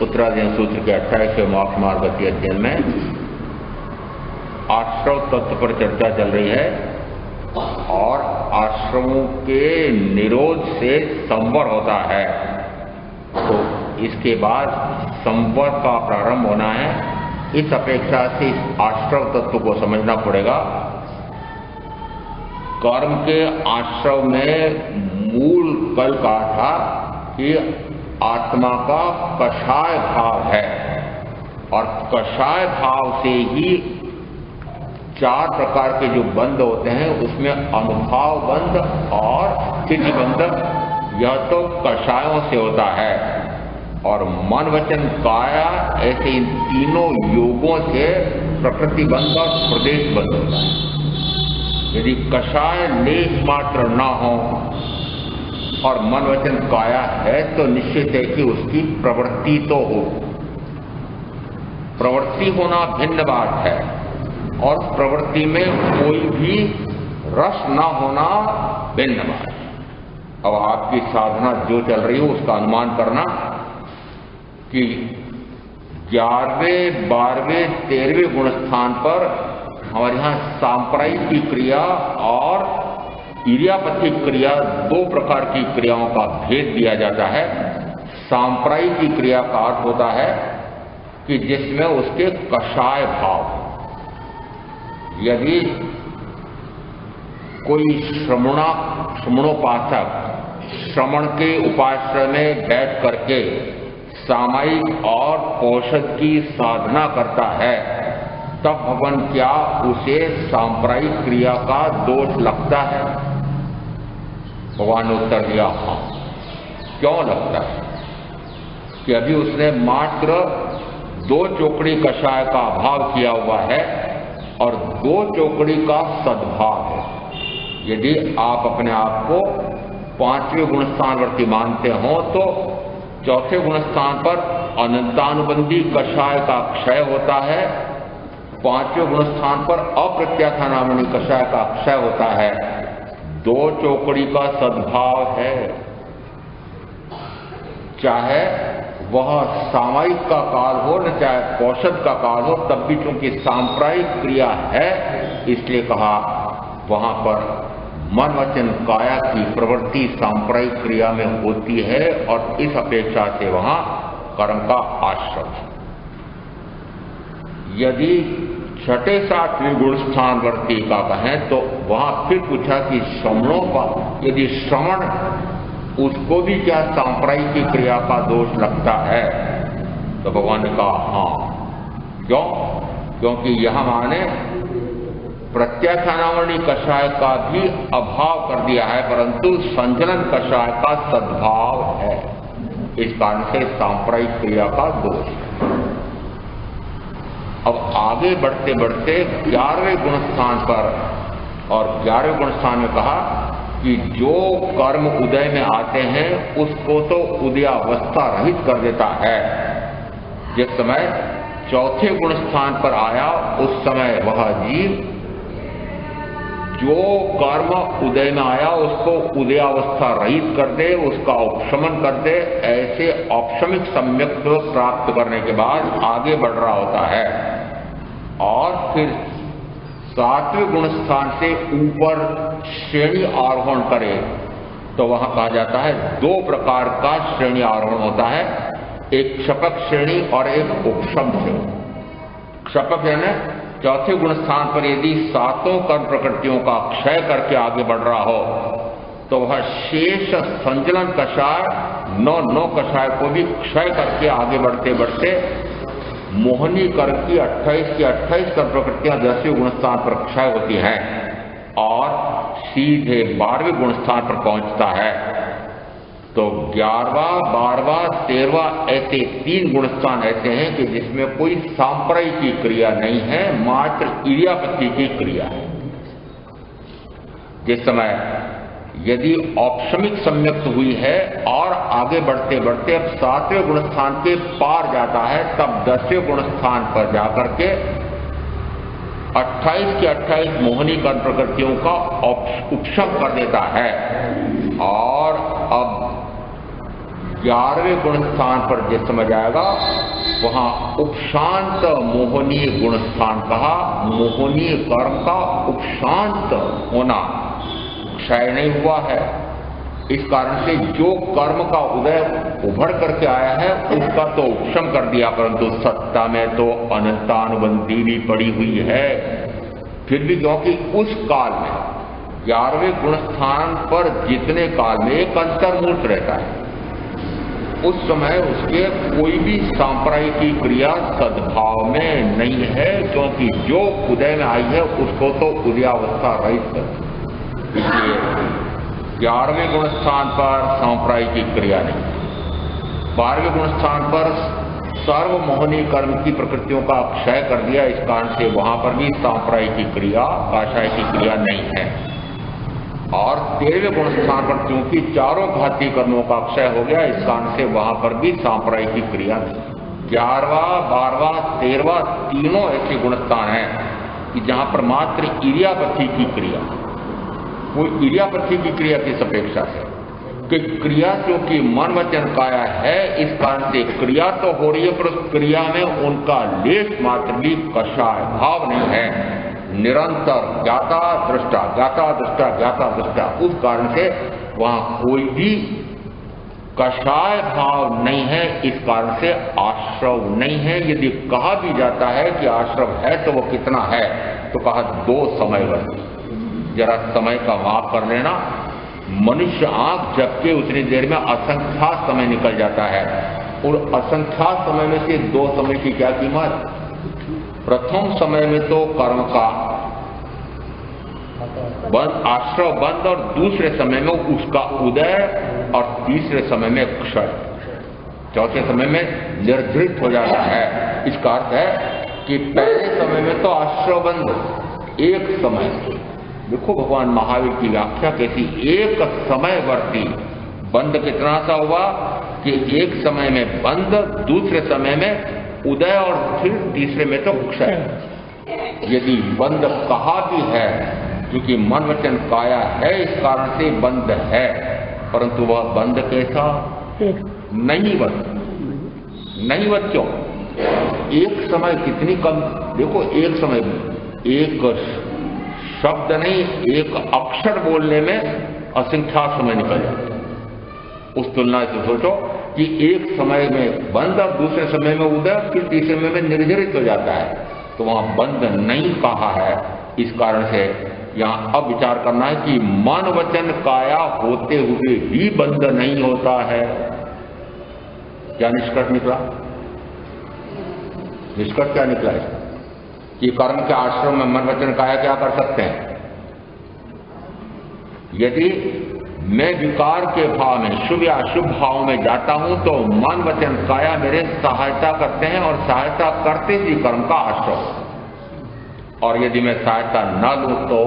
उत्तराधीन सूत्र के 28वें मोक्ष मार्ग के अध्ययन में आश्रव तत्व पर चर्चा चल रही है और आश्रमों के निरोध से संवर होता है। तो इसके बाद संवर का प्रारंभ होना है। इस अपेक्षा से इस आश्रव तत्व को समझना पड़ेगा। कर्म के आश्रव में मूल कल कहा था कि आत्मा का कषाय भाव है और कषाय भाव से ही 4 प्रकार के जो बंध होते हैं उसमें अनुभाव बंध और स्थिति बंध, यह तो कषायों से होता है। और मन वचन काया ऐसे इन तीनों योगों से प्रकृति बंध और प्रदेश बंध होता है। यदि कषाय लेश मात्र न हो और मन वचन काया है तो निश्चित है कि उसकी प्रवृत्ति तो हो। प्रवृत्ति होना भिन्न बात है और प्रवृत्ति में कोई भी रस न होना भिन्न बात है। अब आपकी साधना जो चल रही हो उसका अनुमान करना कि 11वें, 12वें, 13वें गुण स्थान पर हमारे यहाँ सांप्रायिक की क्रिया और इरियापथिक क्रिया 2 प्रकार की क्रियाओं का भेद दिया जाता है। सांप्रायिक की क्रिया का अर्थ होता है कि जिसमें उसके कषाय भाव, यदि कोई श्रमणोपासक श्रमण के उपाश्रय में बैठ करके सामायिक और औषध की साधना करता है तब भगवान क्या उसे सांप्रायिक क्रिया का दोष लगता है? भगवान ने उत्तर दिया हाँ। क्यों लगता है? कि अभी उसने मात्र 2 चोकड़ी कषाय का अभाव किया हुआ है और 2 चोकड़ी का सद्भाव है। यदि आप अपने आप को 5वें गुण स्थानवर्ती मानते हो तो 4थे गुण स्थान पर अनंतानुबंधी कषाय का क्षय होता है, 5वें गुण स्थान पर अप्रत्याथानामणि कषाय का क्षय होता है। 2 चोकड़ी का सद्भाव है, चाहे वह सामायिक का काल हो न चाहे कौशल का काल हो, तब भी चूंकि सांप्रायिक क्रिया है इसलिए कहा वहां पर मन वचन काया की प्रवृत्ति सांप्रायिक क्रिया में होती है और इस अपेक्षा से वहां कर्म का आश्रय है। यदि 6ठे 7वें गुण स्थानवर्ती का कहें तो वहां फिर पूछा कि श्रमणों का यदि श्रवण उसको भी क्या सांप्रायिक की क्रिया का दोष लगता है? तो भगवान ने कहा हाँ। क्यों? क्योंकि यह माने प्रत्याख्यानावणी कषाय का भी अभाव कर दिया है परंतु संचलन कषाय का सद्भाव है। इस कारण से सांप्रायिक क्रिया का दोष है। अब आगे बढ़ते बढ़ते 11वें गुण स्थान पर और 11वें गुण स्थान में कहा कि जो कर्म उदय में आते हैं उसको तो उदयावस्था रहित कर देता है। जिस समय 4थे गुण स्थान पर आया उस समय वह जीव जो कर्म उदय में आया उसको उदयावस्था रहित कर दे, उसका उपशमन कर दे, ऐसे औपशमिक सम्यक्त्व प्राप्त करने के बाद आगे बढ़ रहा होता है और फिर 7वें गुण स्थान से ऊपर श्रेणी आरोहण करे तो वहां कहा जाता है 2 प्रकार का श्रेणी आरोहण होता है, एक क्षपक श्रेणी और एक उपशम श्रेणी। क्षपक यानी 4थे गुण स्थान पर यदि 7 कर्म प्रकृतियों का क्षय करके आगे बढ़ रहा हो तो वह शेष संचलन कषाय 9 कषाय को भी क्षय करके आगे बढ़ते बढ़ते मोहनी कर की 28 की 28 कर्म प्रकृतियां 10वें गुण स्थान पर क्षय होती हैं और सीधे 12वें गुण स्थान पर पहुंचता है। तो 11वां, 12वां, 13वां ऐसे 3 गुण स्थान ऐसे हैं कि जिसमें कोई सांप्रायिक की क्रिया नहीं है, मात्र इरियापति की क्रिया है। जिस समय यदि औपशमिक सम्यक्त हुई है और आगे बढ़ते बढ़ते अब 7वें गुण स्थान के पार जाता है तब 10वें गुण स्थान पर जाकर के 28 की 28 मोहनी कर्म प्रकृतियों का उपशम कर देता है और अब 11वें गुण स्थान पर जिस समय जाएगा वहां उपशांत मोहनीय गुण स्थान कहा। मोहनीय कर्म का उपशांत होना, क्षय नहीं हुआ है। इस कारण से जो कर्म का उदय उभर करके आया है उसका तो उपशम कर दिया, परंतु सत्ता में तो अनंतानुबंधी भी पड़ी हुई है। फिर भी क्योंकि उस काल में 11वें गुण स्थान पर जितने काल में एक अंतर्मूर्त रहता है, उस समय उसके कोई भी सांप्रायिकी क्रिया सद्भाव में नहीं है, क्योंकि जो उदय में आई है उसको तो उदयावस्था रहित कर। इसलिए 11वें गुण स्थान पर सांप्रायिकी क्रिया नहीं। 12वें गुण स्थान पर सर्वमोहनी कर्म की प्रकृतियों का क्षय कर दिया, इस कारण से वहां पर भी सांप्रायिकी क्रिया, काषाय की क्रिया नहीं है। और 13वें गुण स्थान पर क्योंकि चारों घाती कर्मों का क्षय हो गया, इस कारण से वहां पर भी सांप्रायिकी क्रिया नहीं। 11वां, 12वां, 13वां तीनों ऐसे गुण स्थान हैं कि जहां पर मात्र इरियापथी की क्रिया, वो इरियापथी की क्रिया किस अपेक्षा से कि क्रिया क्योंकि मन वचन काया है, इस कारण से क्रिया तो हो रही है पर उस क्रिया में उनका लेश मात्र भी कषाय भाव नहीं है। निरंतर ज्ञाता दृष्टा, ज्ञाता दृष्टा, ज्ञाता दृष्टा, उस कारण से वहां कोई भी कषाय भाव नहीं है। इस कारण से आश्रव नहीं है। यदि कहा भी जाता है कि आश्रव है तो वो कितना है, तो कहा 2 समयवर्ती। जरा समय का माप कर लेना। मनुष्य आंख झपके उतनी देर में असंख्यात समय निकल जाता है, और असंख्यात समय में से 2 समय की क्या कीमत। प्रथम समय में तो कर्म का बंद, आश्रव बंद, और दूसरे समय में उसका उदय, और तीसरे समय में क्षय, चौथे समय में निर्धृत हो जाता है। इसका अर्थ है कि पहले समय में तो आश्रव बंद एक समय, देखो भगवान महावीर की व्याख्या कैसी, एक समयवर्ती बंद कितना सा हुआ कि एक समय में बंद, दूसरे समय में उदय, और फिर तीसरे में तो क्षय। यदि बंद कहा भी है क्योंकि मन वचन काया है, इस कारण से बंद है, परंतु वह बंद कैसा, नहीं बंद क्यों। एक समय कितनी कम, देखो एक समय, एक शब्द नहीं, एक अक्षर बोलने में असंख्यात समय निकल जाता है। उस तुलना से सोचो कि एक समय में बंद और दूसरे समय में उदय, फिर तीसरे समय में निर्जरित हो जाता है, तो वहां बंद नहीं कहा है। इस कारण से यहां अब विचार करना है कि मन वचन काया होते हुए भी बंद नहीं होता है। क्या निष्कर्ष निकला? निष्कर्ष क्या निकला है कि कर्म के आश्रम में मन वचन काया क्या कर सकते हैं। यदि मैं विकार के भाव में, शुभ या अशुभ भाव में जाता हूं, तो मन वचन काया मेरे सहायता करते हैं, और सहायता करते ही कर्म का आश्रय। और यदि मैं सहायता न लूं तो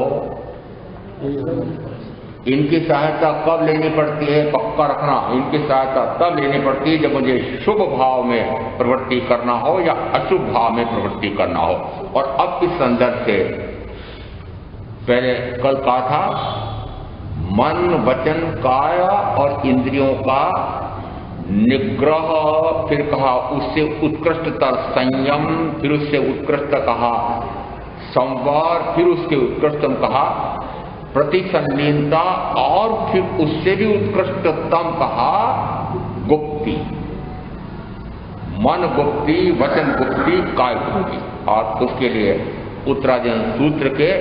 इनकी सहायता कब लेनी पड़ती है, पक्का रखना, इनकी सहायता तब लेनी पड़ती है जब मुझे शुभ भाव में प्रवृत्ति करना हो या अशुभ भाव में प्रवृत्ति करना हो। और अब इस संदर्भ से पहले कल कहा था, मन वचन काया और इंद्रियों का निग्रह, फिर कहा उससे उत्कृष्टतर संयम, फिर उससे उत्कृष्ट कहा संवार, फिर उसके उत्कृष्टतम कहा प्रतिसन्नीनता, और फिर उससे भी उत्कृष्टतम कहा गुप्ति। मन गुप्ति, वचन गुप्ति, काय गुप्ति। और उसके लिए उत्तराजन सूत्र के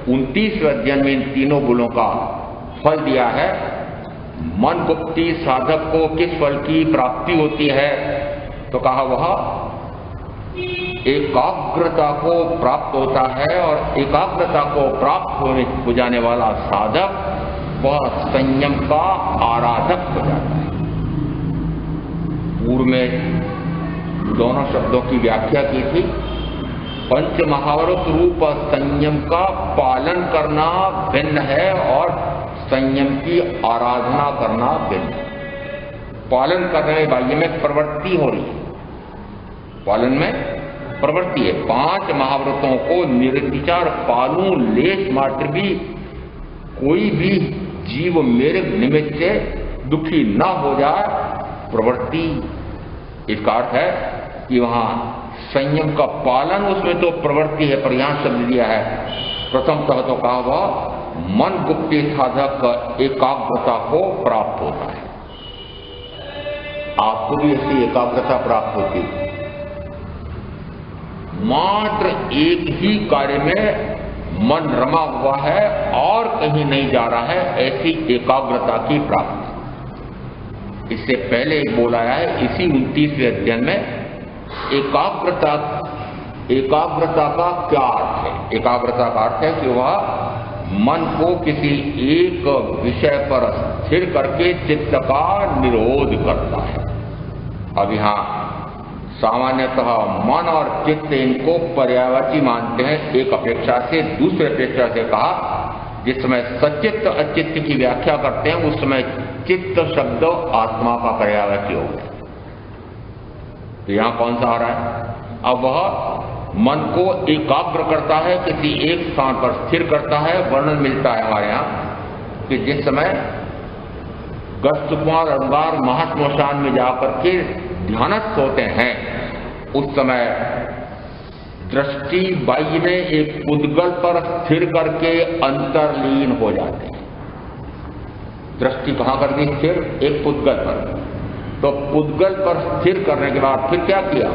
29वें अध्ययन में इन तीनों गुणों का फल दिया है। मन गुप्ति साधक को किस फल की प्राप्ति होती है, तो कहा वह एकाग्रता को प्राप्त होता है, और एकाग्रता को प्राप्त हो जाने वाला साधक वह संयम का आराधक हो जाता है। पूर्व में दोनों शब्दों की व्याख्या की थी। पंच महावरत रूप संयम का पालन करना भिन्न है, और संयम की आराधना करना भिन्न। पालन करने में बाह्य में प्रवृत्ति हो रही है, पालन में प्रवृत्ति है। 5 महाव्रतों को निर्विचार पालूं, लेश मात्र भी कोई भी जीव मेरे निमित्त से दुखी न हो जाए, प्रवृत्ति, इसका अर्थ है कि वहां संयम का पालन, उसमें तो प्रवृत्ति है, पर यहां शब्द दिया है प्रथमतः तो कहा वह मन गुप्ती साधक एकाग्रता को प्राप्त होता है। आपको भी ऐसी एकाग्रता प्राप्त होती है। मात्र एक ही कार्य में मन रमा हुआ है और कहीं नहीं जा रहा है, ऐसी एकाग्रता की प्राप्ति। इससे पहले बोला है इसी 29वें अध्याय में एकाग्रता का क्या अर्थ है। एकाग्रता का अर्थ है कि वह मन को किसी एक विषय पर स्थिर करके चित्त का निरोध करता है। अब यहां सामान्यतः मन और चित्त इनको पर्यायवाची मानते हैं, एक अपेक्षा से दूसरे अपेक्षा से कहा। जिस समय सचित्त अचित्त की व्याख्या करते हैं उस समय चित्त शब्द आत्मा का पर्यायवाची हो गया। तो यहां कौन सा आ रहा है? अब वह मन को एकाग्र करता है, किसी एक स्थान पर स्थिर करता है। वर्णन मिलता है हमारे यहां कि जिस समय गस्त कुमार अंगार महाश्मशान में जाकर के ध्यानस्थ होते हैं, उस समय दृष्टि बाह्य में एक पुद्गल पर स्थिर करके अंतर्लीन हो जाते हैं। दृष्टि कहां कर दी स्थिर? एक पुद्गल पर। तो पुद्गल पर स्थिर करने के बाद फिर क्या किया?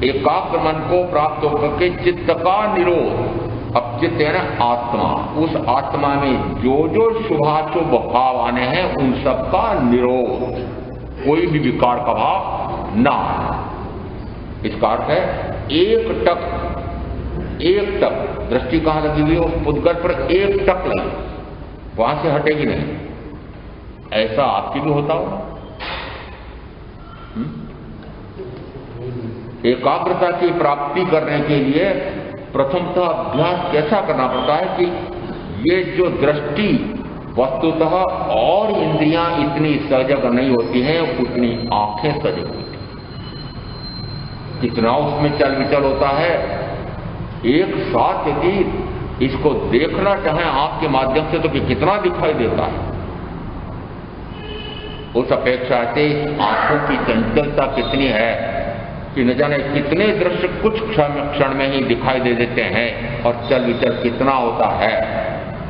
एकाग्र मन को प्राप्त होकर के चित्त का निरोध। अब चित्त है ना आत्मा, उस आत्मा में जो जो शुभाशुभ भाव आने हैं उन सब का निरोध, कोई भी विकार का भाव ना। इसका अर्थ है एक टक दृष्टि कहां लगी हुई है? उस पुद्गल पर एक टक लगी, वहां से हटेगी नहीं। ऐसा आपकी भी होता होगा। एकाग्रता की प्राप्ति करने के लिए प्रथमतः अभ्यास कैसा करना पड़ता है कि ये जो दृष्टि वस्तुतः और इंद्रियां इतनी सजग नहीं होती हैं उतनी आंखें सजग होती हैं। कितना उसमें चल विचल होता है। एक साथ यदि इसको देखना चाहें आंख के माध्यम से तो कितना दिखाई देता है। उस अपेक्षा से आंखों की चंचलता कितनी है कि न जाने कितने दृश्य कुछ क्षण में ही दिखाई दे देते हैं और चल विचल कितना होता है।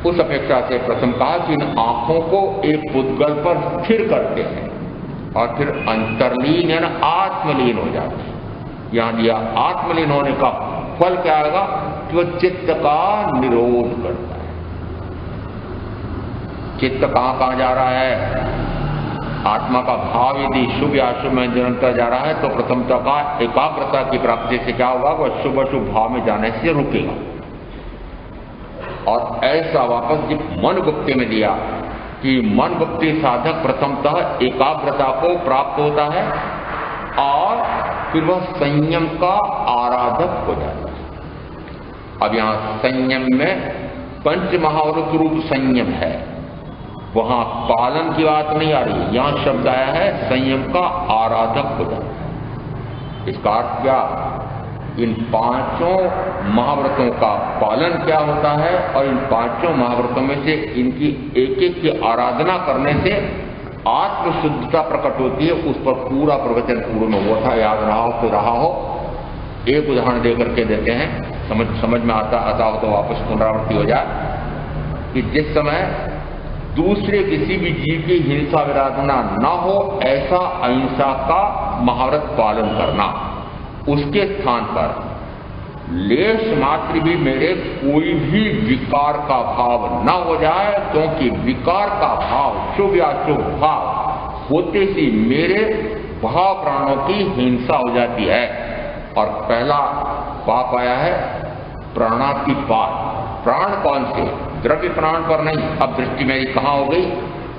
उस अपेक्षा से प्रथम कहा कि इन आंखों को एक पुद्गल पर स्थिर करते हैं और फिर अंतर्लीन यानी आत्मलीन हो जाते हैं। यहां दिया आत्मलीन होने का फल क्या आएगा कि वह चित्त का निरोध करता है। चित्त कहां कहां जा रहा है? आत्मा का भाव यदि शुभ या अशुभ में निरंतर जा रहा है तो प्रथमतः का एकाग्रता की प्राप्ति से क्या होगा? वह शुभ अशुभ भाव में जाने से रुकेगा। और ऐसा वापस जब मन गुप्ती में दिया कि मन गुप्ती साधक प्रथमतः एकाग्रता को प्राप्त होता है और फिर वह संयम का आराधक हो जाता है। अब यहां संयम में पंच महावृत रूप संयम है, वहां पालन की बात नहीं आ रही। यहां शब्द आया है संयम का आराधक हो जाता है। इसका अर्थ क्या? इन पांचों महाव्रतों का पालन क्या होता है और इन पांचों महाव्रतों में से इनकी एक एक की आराधना करने से आत्मशुद्धता प्रकट होती है। उस पर पूरा प्रवचन पूर्व में हुआ था, याद रहा हो तो रहा हो। एक उदाहरण देकर के देते हैं, समझ में आता हो तो वापस पुनरावृत्ति हो जाए कि जिस समय दूसरे किसी भी जीव की हिंसा विराधना न हो ऐसा अहिंसा का महाव्रत पालन करना, उसके स्थान पर लेश मात्र भी मेरे कोई भी विकार का भाव न हो जाए, क्योंकि विकार का भाव शुभ या शुभ भाव होते ही मेरे भाव प्राणों की हिंसा हो जाती है। और पहला पाप आया है प्राणातिपात। प्राण कौन से? द्रव्य प्राण पर नहीं। अब दृष्टि मेरी कहां हो गई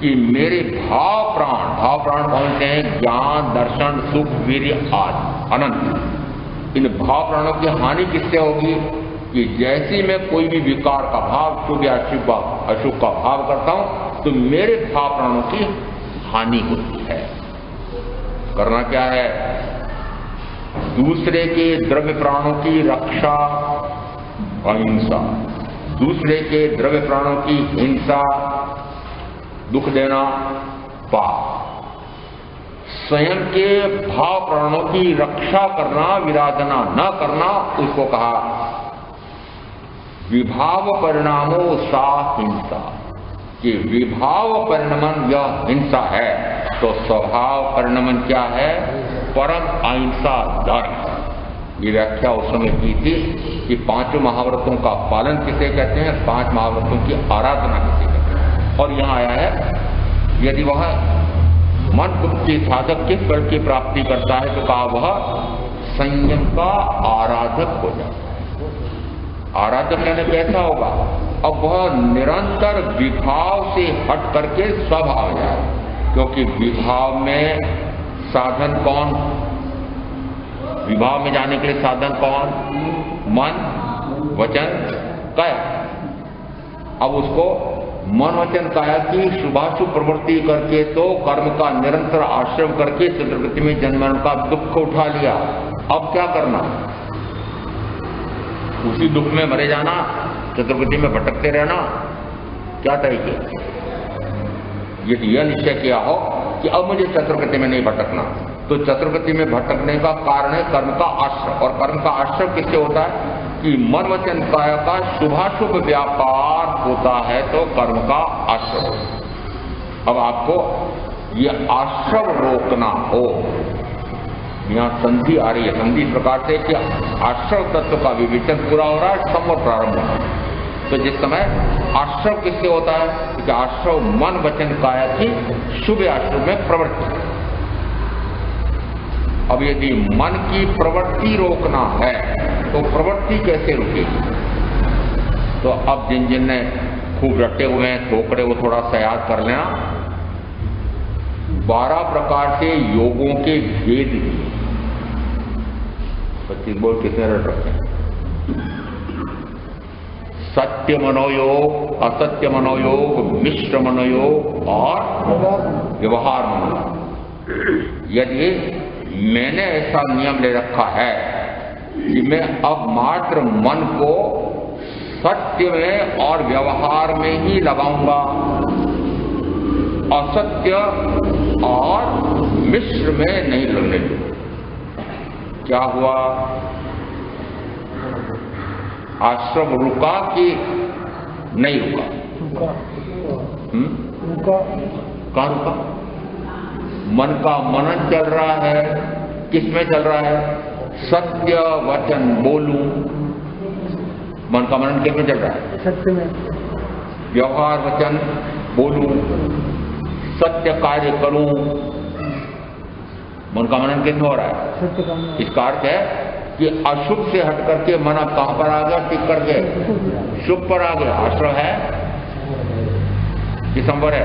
कि मेरे भाव प्राण कौन से हैं? ज्ञान, दर्शन, सुख, वीर्य आदि अनंत। इन भाव प्राणों की हानि किससे होगी कि जैसे मैं कोई भी विकार का भाव शुभ या अशुभ का भाव करता हूं तो मेरे भाव प्राणों की हानि होती है। करना क्या है? दूसरे के द्रव्य प्राणों की रक्षा अहिंसा, दूसरे के द्रव्य प्राणों की हिंसा दुख देना पाप। स्वयं के भाव प्राणों की रक्षा करना, विराधना न करना, उसको कहा विभाव परिणामो सा हिंसा। कि विभाव परिणमन यह हिंसा है, तो स्वभाव परिणमन क्या है? परम अहिंसा धर्म। ये व्याख्या उस समय की थी कि पांचों महाव्रतों का पालन किसे कहते हैं, पांच महाव्रतों की आराधना किसे कहते हैं। और यहां आया है यदि वह मन बुद्धि साधक किस फल की प्राप्ति करता है, तो कहा वह संयम का आराधक हो जाता है। आराधक यानी कैसा होगा? अब वह निरंतर विभाव से हट करके स्वभाव जाए, क्योंकि विभाव में साधन कौन? विभाव में जाने के लिए साधन कौन? मन, वचन, काया। अब उसको मन वचन काया की शुभाशुभ प्रवृत्ति करके तो कर्म का निरंतर आश्रम करके चतुर्गति में जन्म मरण का दुख उठा लिया। अब क्या करना? उसी दुख में मरे जाना, चतुर्गति में भटकते रहना? क्या तरीके? यदि यह निश्चय किया हो कि अब मुझे चतुर्गति में नहीं भटकना, तो चतुर्गति में भटकने का कारण है कर्म का आश्रय। और कर्म का आश्रय किससे होता है? कि मन वचन काया का शुभाशुभ व्यापार होता है, तो कर्म का आश्रय। अब आपको ये आश्रय रोकना हो, यहाँ संधि आ रही है। संधि इस प्रकार से कि आश्रय तत्व का विवेचन पूरा हो रहा है, संवर प्रारंभ हो रहा है। तो जिस समय आश्रय किससे होता है? क्योंकि आश्रय मन वचन काया की शुभ आश्रय में प्रवृत्ति। अब यदि मन की प्रवृत्ति रोकना है, तो प्रवृत्ति कैसे रुकेगी? तो अब जिन जिन ने खूब रटे हुए हैं ठोकरे, वो थोड़ा सा याद कर लेना। 12 प्रकार से योगों के भेद दिए। 25 बोल कितने रट रखे? सत्य मनोयोग, असत्य मनोयोग, मिश्र मनोयोग और व्यवहार मनोयोग। यदि मैंने ऐसा नियम ले रखा है कि मैं अब मात्र मन को सत्य में और व्यवहार में ही लगाऊंगा, असत्य और मिश्र में नहीं लगने दूंगा, क्या हुआ? आश्रम रुका कि नहीं रुका? कहां रुका? मन का मनन चल रहा है। किसमें चल रहा है? सत्य वचन बोलूं। मन का मनन किसमें चल रहा है? सत्य में। व्यवहार वचन बोलूं, सत्य कार्य करूं। मन का मनन किसमें हो रहा है? सत्य का। इसका अर्थ है कि अशुभ से हट करके मन अब कहां पर आ गया? टिक करके शुभ पर आ गया। आश्रय है कि संवर है?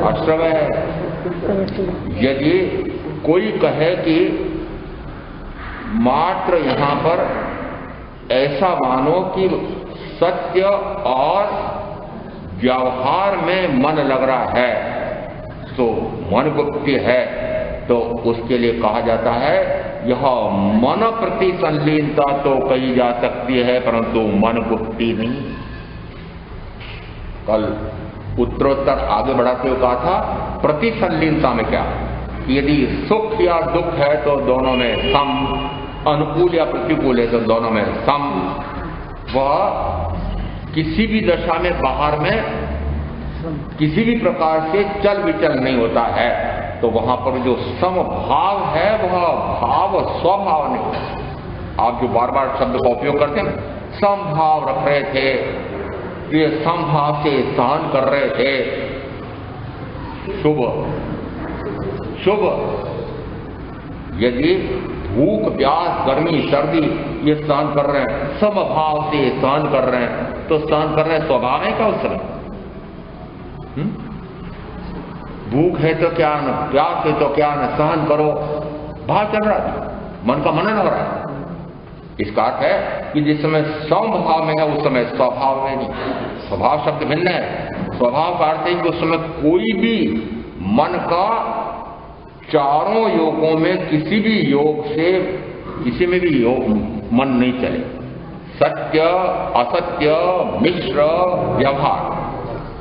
आश्रय है। यदि कोई कहे कि मात्र यहां पर ऐसा मानो कि सत्य और व्यवहार में मन लग रहा है, तो मन गुप्ति है, तो उसके लिए कहा जाता है यह मन प्रति संलीनता तो कही जा सकती है, परंतु मन गुप्ति नहीं। कल उत्तरोत्तर आगे बढ़ाते हुए कहा था प्रति संलीनता में क्या? यदि सुख या दुख है तो दोनों में सम, अनुकूल या प्रतिकूल है तो दोनों में सम। वह किसी भी दशा में बाहर में किसी भी प्रकार से चल विचल नहीं होता है। तो वहां पर जो समभाव है वह भाव स्वभाव नहीं। आप जो बार बार शब्द का उपयोग करते हैं, समभाव रख रहे थे, ये समभाव से सहन कर रहे थे। शुभ शुभ यदि भूख प्यास गर्मी सर्दी ये सहन कर रहे हैं, समभाव से सहन कर रहे हैं, तो सहन कर रहे हैं स्वभाव है क्या उस समय? भूख है तो क्या न, प्यास है तो क्या न, सहन करो, भाव चल रहा है, मन का मनन हो रहा है। इसका अर्थ है कि जिस समय समभाव में है उस समय स्वभाव में नहीं। स्वभाव शब्द भिन्न है। स्वभाव का अर्थ है कि उस समय कोई भी मन का चारों योगों में किसी भी योग से किसी में भी योग मन नहीं चले। सत्य असत्य मिश्र व्यवहार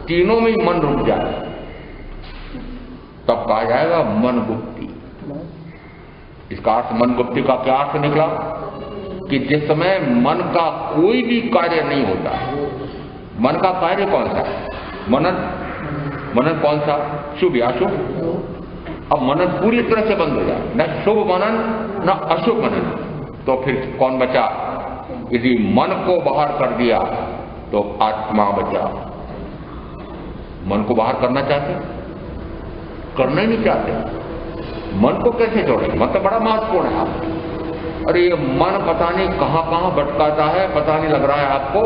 तीनों में ही मन रुक जाए। तब कहा जाएगा मन गुप्ती। इसका अर्थ मन गुप्ती का क्या अर्थ निकला कि जिस समय मन का कोई भी कार्य नहीं होता। मन का कार्य कौन सा? मनन। मनन कौन सा? शुभ या अशुभ? अब मनन पूरी तरह से बंद हो जाए, न शुभ मनन न अशुभ मनन, तो फिर कौन बचा? यदि मन को बाहर कर दिया तो आत्मा बचा। मन को बाहर करना चाहते? करना ही नहीं चाहते। मन को कैसे जोड़े? मन तो बड़ा महत्वपूर्ण है। अरे ये मन पता नहीं कहां कहां भटकाता है, पता नहीं लग रहा है आपको।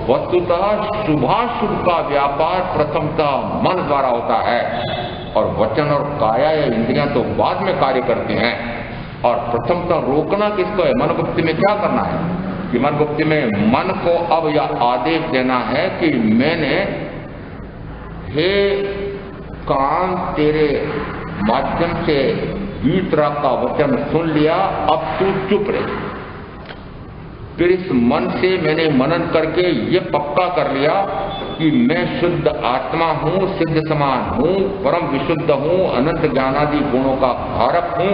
वस्तुतः शुभाशुभ का व्यापार प्रथमतः मन द्वारा होता है, और वचन और काया या इंद्रियां तो बाद में कार्य करते हैं। और प्रथमतः रोकना किसको है? मन गुप्ती में क्या करना है कि मन गुप्ती में मन को अब यह आदेश देना है कि मैंने हे कान तेरे माध्यम से 20 राग का वचन सुन लिया, अब तू चुप रहे। फिर इस मन से मैंने मनन करके ये पक्का कर लिया कि मैं शुद्ध आत्मा हूं, सिद्ध समान हूं, परम विशुद्ध हूं, अनंत ज्ञानादि गुणों का धारक हूं,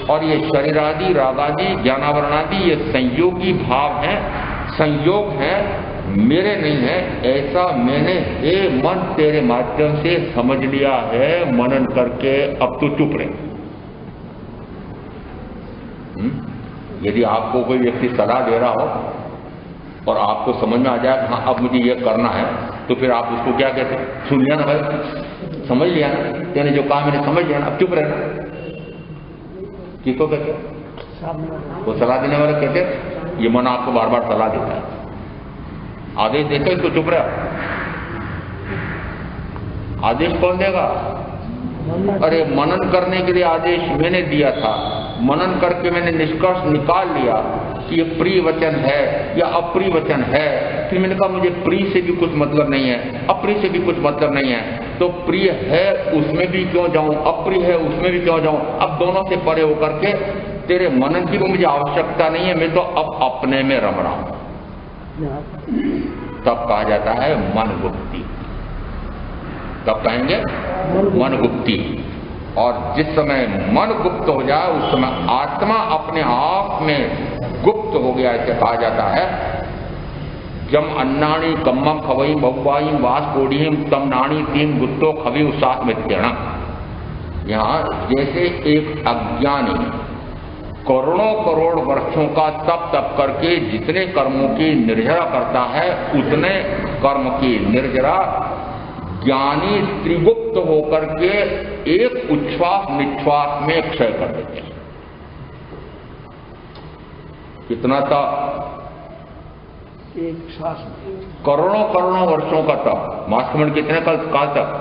और ये शरीरादि रागादि ज्ञानावरणादि ये संयोगी भाव हैं, संयोग हैं, मेरे नहीं है। ऐसा मैंने हे मन तेरे माध्यम से समझ लिया है मनन करके, अब तो चुप रहे। यदि आपको कोई व्यक्ति सलाह दे रहा हो और आपको समझ में आ जाए हाँ अब मुझे ये करना है, तो फिर आप उसको क्या कहते हैं? सुन लिया ना भाई, समझ लिया ना, तेने जो कहा मैंने समझ लिया ना, अब चुप रहना। किसको कहते? वो सलाह देने वाले कहते ये मन आपको बार बार सलाह देता है, आदेश देते तो चुप रहा। आदेश कौन देगा? अरे मनन करने के लिए आदेश मैंने दिया था, मनन करके मैंने निष्कर्ष निकाल लिया कि ये प्रिय वचन है या अप्रिय वचन है। फिर मैंने कहा मुझे प्रिय से भी कुछ मतलब नहीं है, अप्रिय से भी कुछ मतलब नहीं है, तो प्रिय है उसमें भी क्यों जाऊं, अप्रिय है उसमें भी क्यों जाऊं। अब दोनों से परे होकर के तेरे मनन की भी मुझे आवश्यकता नहीं है, मैं तो अब अपने में रम रहा हूं। तब कहा जाता है मन गुप्ती। तब कहेंगे मन गुप्ती। और जिस समय मन गुप्त हो जाए उस समय आत्मा अपने आप में गुप्त हो गया, ऐसे कहा जाता है। जम अन्नाणी कम्मम खवई बहुवाई वास कोढ़ीम तम नाणी तीन गुत्तो खवी उसात में तेणा। यहाँ जैसे एक अज्ञानी करोड़ों करोड़ वर्षों का तप करके जितने कर्मों की निर्जरा करता है, उतने कर्म की निर्जरा ज्ञानी त्रिगुप्त होकर के एक उच्छ्वास निश्वास में क्षय कर देते हैं। कितना था? एक श्वास। करोड़ों करोड़ों वर्षों का तप। मास खमण कितने काल तक?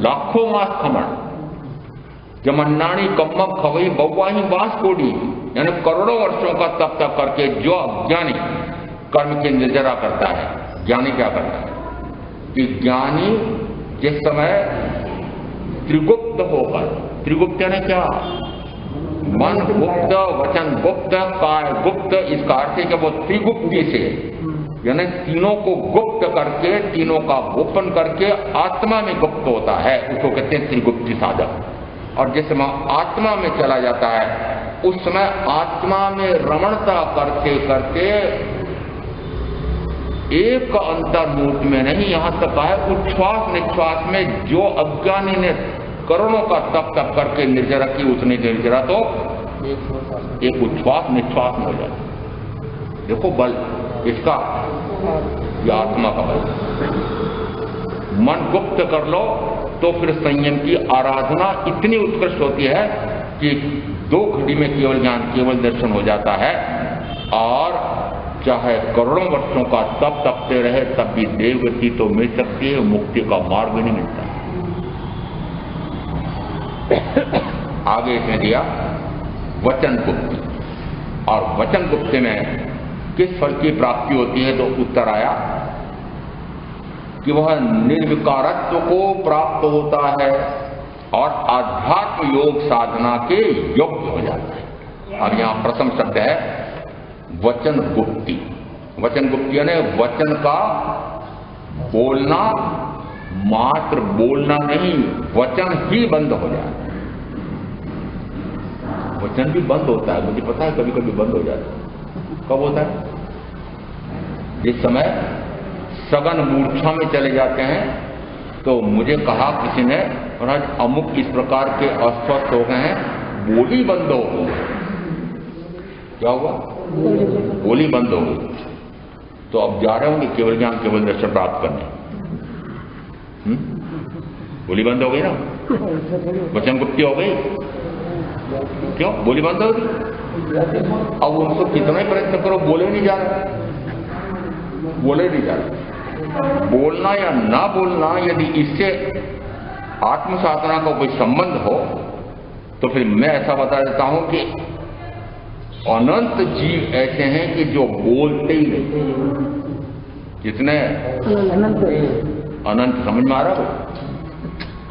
लाखों मास खमण। जमन्नाणी कम्मम खवई बहुवाही वास कोढ़ी, यानी करोड़ों वर्षों का तप करके जो अज्ञानी कर्म की निर्जरा करता है, ज्ञानी क्या करता है कि ज्ञानी जिस समय त्रिगुप्त होकर, त्रिगुप्त यानी क्या? मन गुप्त, वचन गुप्त, काय गुप्त। इसका अर्थ है कि वो त्रिगुप्ती से यानी तीनों को गुप्त करके, तीनों का गोपन करके आत्मा में गुप्त होता है, उसको कहते हैं त्रिगुप्ती साधक। और जिस समय आत्मा में चला जाता है उस समय आत्मा में रमणता करते करते एक अंतर्मुहूर्त में नहीं, यहां तक है उच्छ्वास निश्वास में जो अज्ञानी ने करोड़ों का तप करके निर्जरा की, उसने निर्जरा तो एक उच्छ्वास निश्वास में हो जाता। देखो बल इसका, यह आत्मा का बल। मन गुप्त कर लो तो फिर संयम की आराधना इतनी उत्कृष्ट होती है कि 2 घड़ी में केवल ज्ञान, केवल दर्शन हो जाता है। और चाहे करोड़ों वर्षों का तप तपते रहे तब भी देवगति तो मिल सकती है, मुक्ति का मार्ग भी नहीं मिलता। आगे इसने दिया वचन गुप्ति। और वचन गुप्ति में किस फल की प्राप्ति होती है? तो उत्तर आया कि वह निर्विकारत्व को प्राप्त होता है और आध्यात्म योग साधना के योग्य हो जाता है। अब यहां प्रथम शब्द है वचन गुप्ति। वचन गुप्ति यानी वचन का बोलना, मात्र बोलना नहीं, वचन ही बंद हो जाए। वचन भी बंद होता है, मुझे पता है, कभी कभी बंद हो जाता है। कब होता है? जिस समय सघन मूर्छा में चले जाते हैं। तो मुझे कहा किसी ने, महाराज अमुक इस प्रकार के अस्वस्थ हो गए हैं, बोली बंद हो गई। क्या हुआ? बोली बंद हो गई। तो अब जा रहे होंगे केवल ज्ञान केवल दर्शन प्राप्त करने। बोली बंद हो गई ना, वचन गुप्ती हो गई। क्यों बोली बंद हो गई? अब उनको कितना ही प्रयत्न करो, बोले नहीं जा रहे, बोले नहीं जा रहे। बोलना या ना बोलना, यदि इससे आत्म साधना का कोई संबंध हो, तो फिर मैं ऐसा बता देता हूं कि अनंत जीव ऐसे हैं कि जो बोलते ही नहीं। कितने? अनंत। समझ में आ रहा है?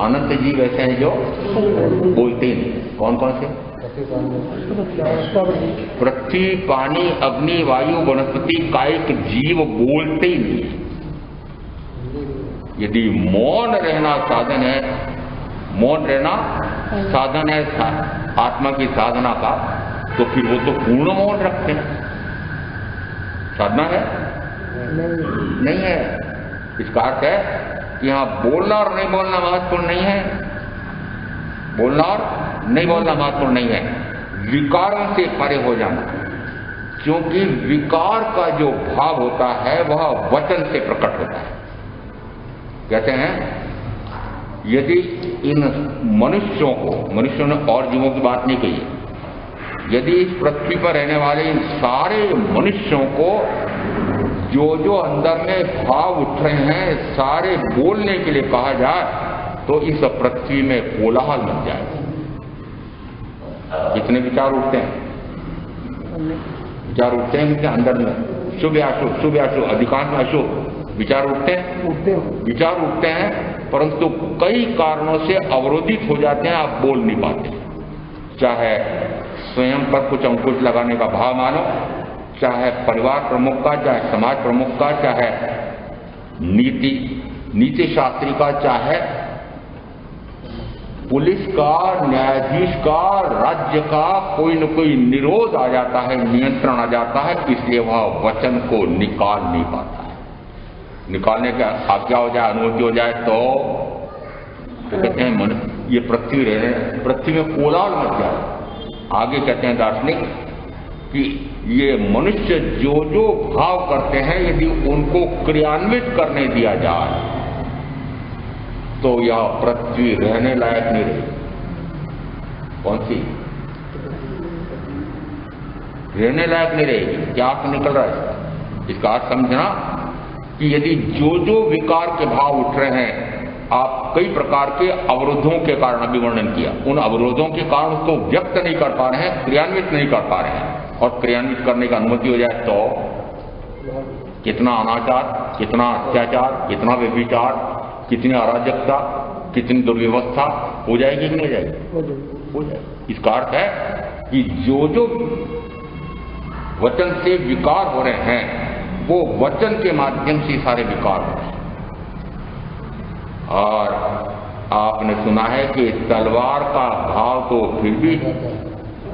अनंत जीव ऐसे हैं जो बोलते ही नहीं। कौन कौन से? पृथ्वी, पानी, अग्नि, वायु, वनस्पति, कायिक जीव बोलते ही नहीं। यदि मौन रहना साधन है, मौन रहना साधन है आत्मा की साधना का, तो फिर वो तो पूर्ण मौन रखते हैं। साधना है? नहीं है। इसका अर्थ है कि यहां बोलना और नहीं बोलना महत्वपूर्ण नहीं है। बोलना और नहीं बोलना महत्वपूर्ण नहीं है, विकारों से परे हो जाना। क्योंकि विकार का जो भाव होता है वह वचन से प्रकट होता है। कहते हैं यदि इन मनुष्यों को, मनुष्यों ने और जीवों की बात नहीं कही है, यदि इस पृथ्वी पर रहने वाले इन सारे मनुष्यों को जो जो अंदर में भाव उठ रहे हैं सारे बोलने के लिए कहा जाए, तो इस पृथ्वी में कोलाहल मच जाए। कितने विचार उठते हैं? विचार उठते हैं क्या अंदर में? शुभ या अशुभ, शुभ या अशुभ, अधिकांश अशुभ विचार उठते हैं। विचार उठते हैं, परंतु कई कारणों से अवरोधित हो जाते हैं, आप बोल नहीं पाते। चाहे स्वयं पर कुछ अंकुश लगाने का भाव मानो, चाहे परिवार प्रमुख का, चाहे समाज प्रमुख का, चाहे नीति शास्त्री का, चाहे पुलिस का, न्यायाधीश का, राज्य का, कोई न कोई निरोध आ जाता है, नियंत्रण आ जाता है, इसलिए वह वचन को निकाल नहीं पाता है। निकालने का आज्ञा हो जाए, अनुमति हो जाए तो कहते हैं मन ये पृथ्वी रहे, पृथ्वी में कोलाहल मच जाए। आगे कहते हैं दार्शनिक कि ये मनुष्य जो जो भाव करते हैं, यदि उनको क्रियान्वित करने दिया जाए तो यह पृथ्वी रहने लायक नहीं रहेगी। कौन सी? रहने लायक नहीं रहेगी। क्या अर्थ निकल रहा है इसका? अर्थ समझना कि यदि जो जो विकार के भाव उठ रहे हैं, आप कई प्रकार के अवरोधों के कारण अभी वर्णन किया, उन अवरोधों के कारण उसको व्यक्त नहीं कर पा रहे हैं, क्रियान्वित नहीं कर पा रहे हैं, और क्रियान्वित करने की अनुमति हो जाए तो कितना अनाचार, कितना अत्याचार, कितना व्यभिचार, कितनी अराजकता, कितनी दुर्व्यवस्था हो जाएगी कि नहीं जाएगी? हो जाएगी। इसका अर्थ है कि जो जो वचन से विकार हो रहे हैं वो वचन के माध्यम से सारे विकार हो रहे हैं। और आपने सुना है कि तलवार का भाव तो फिर भी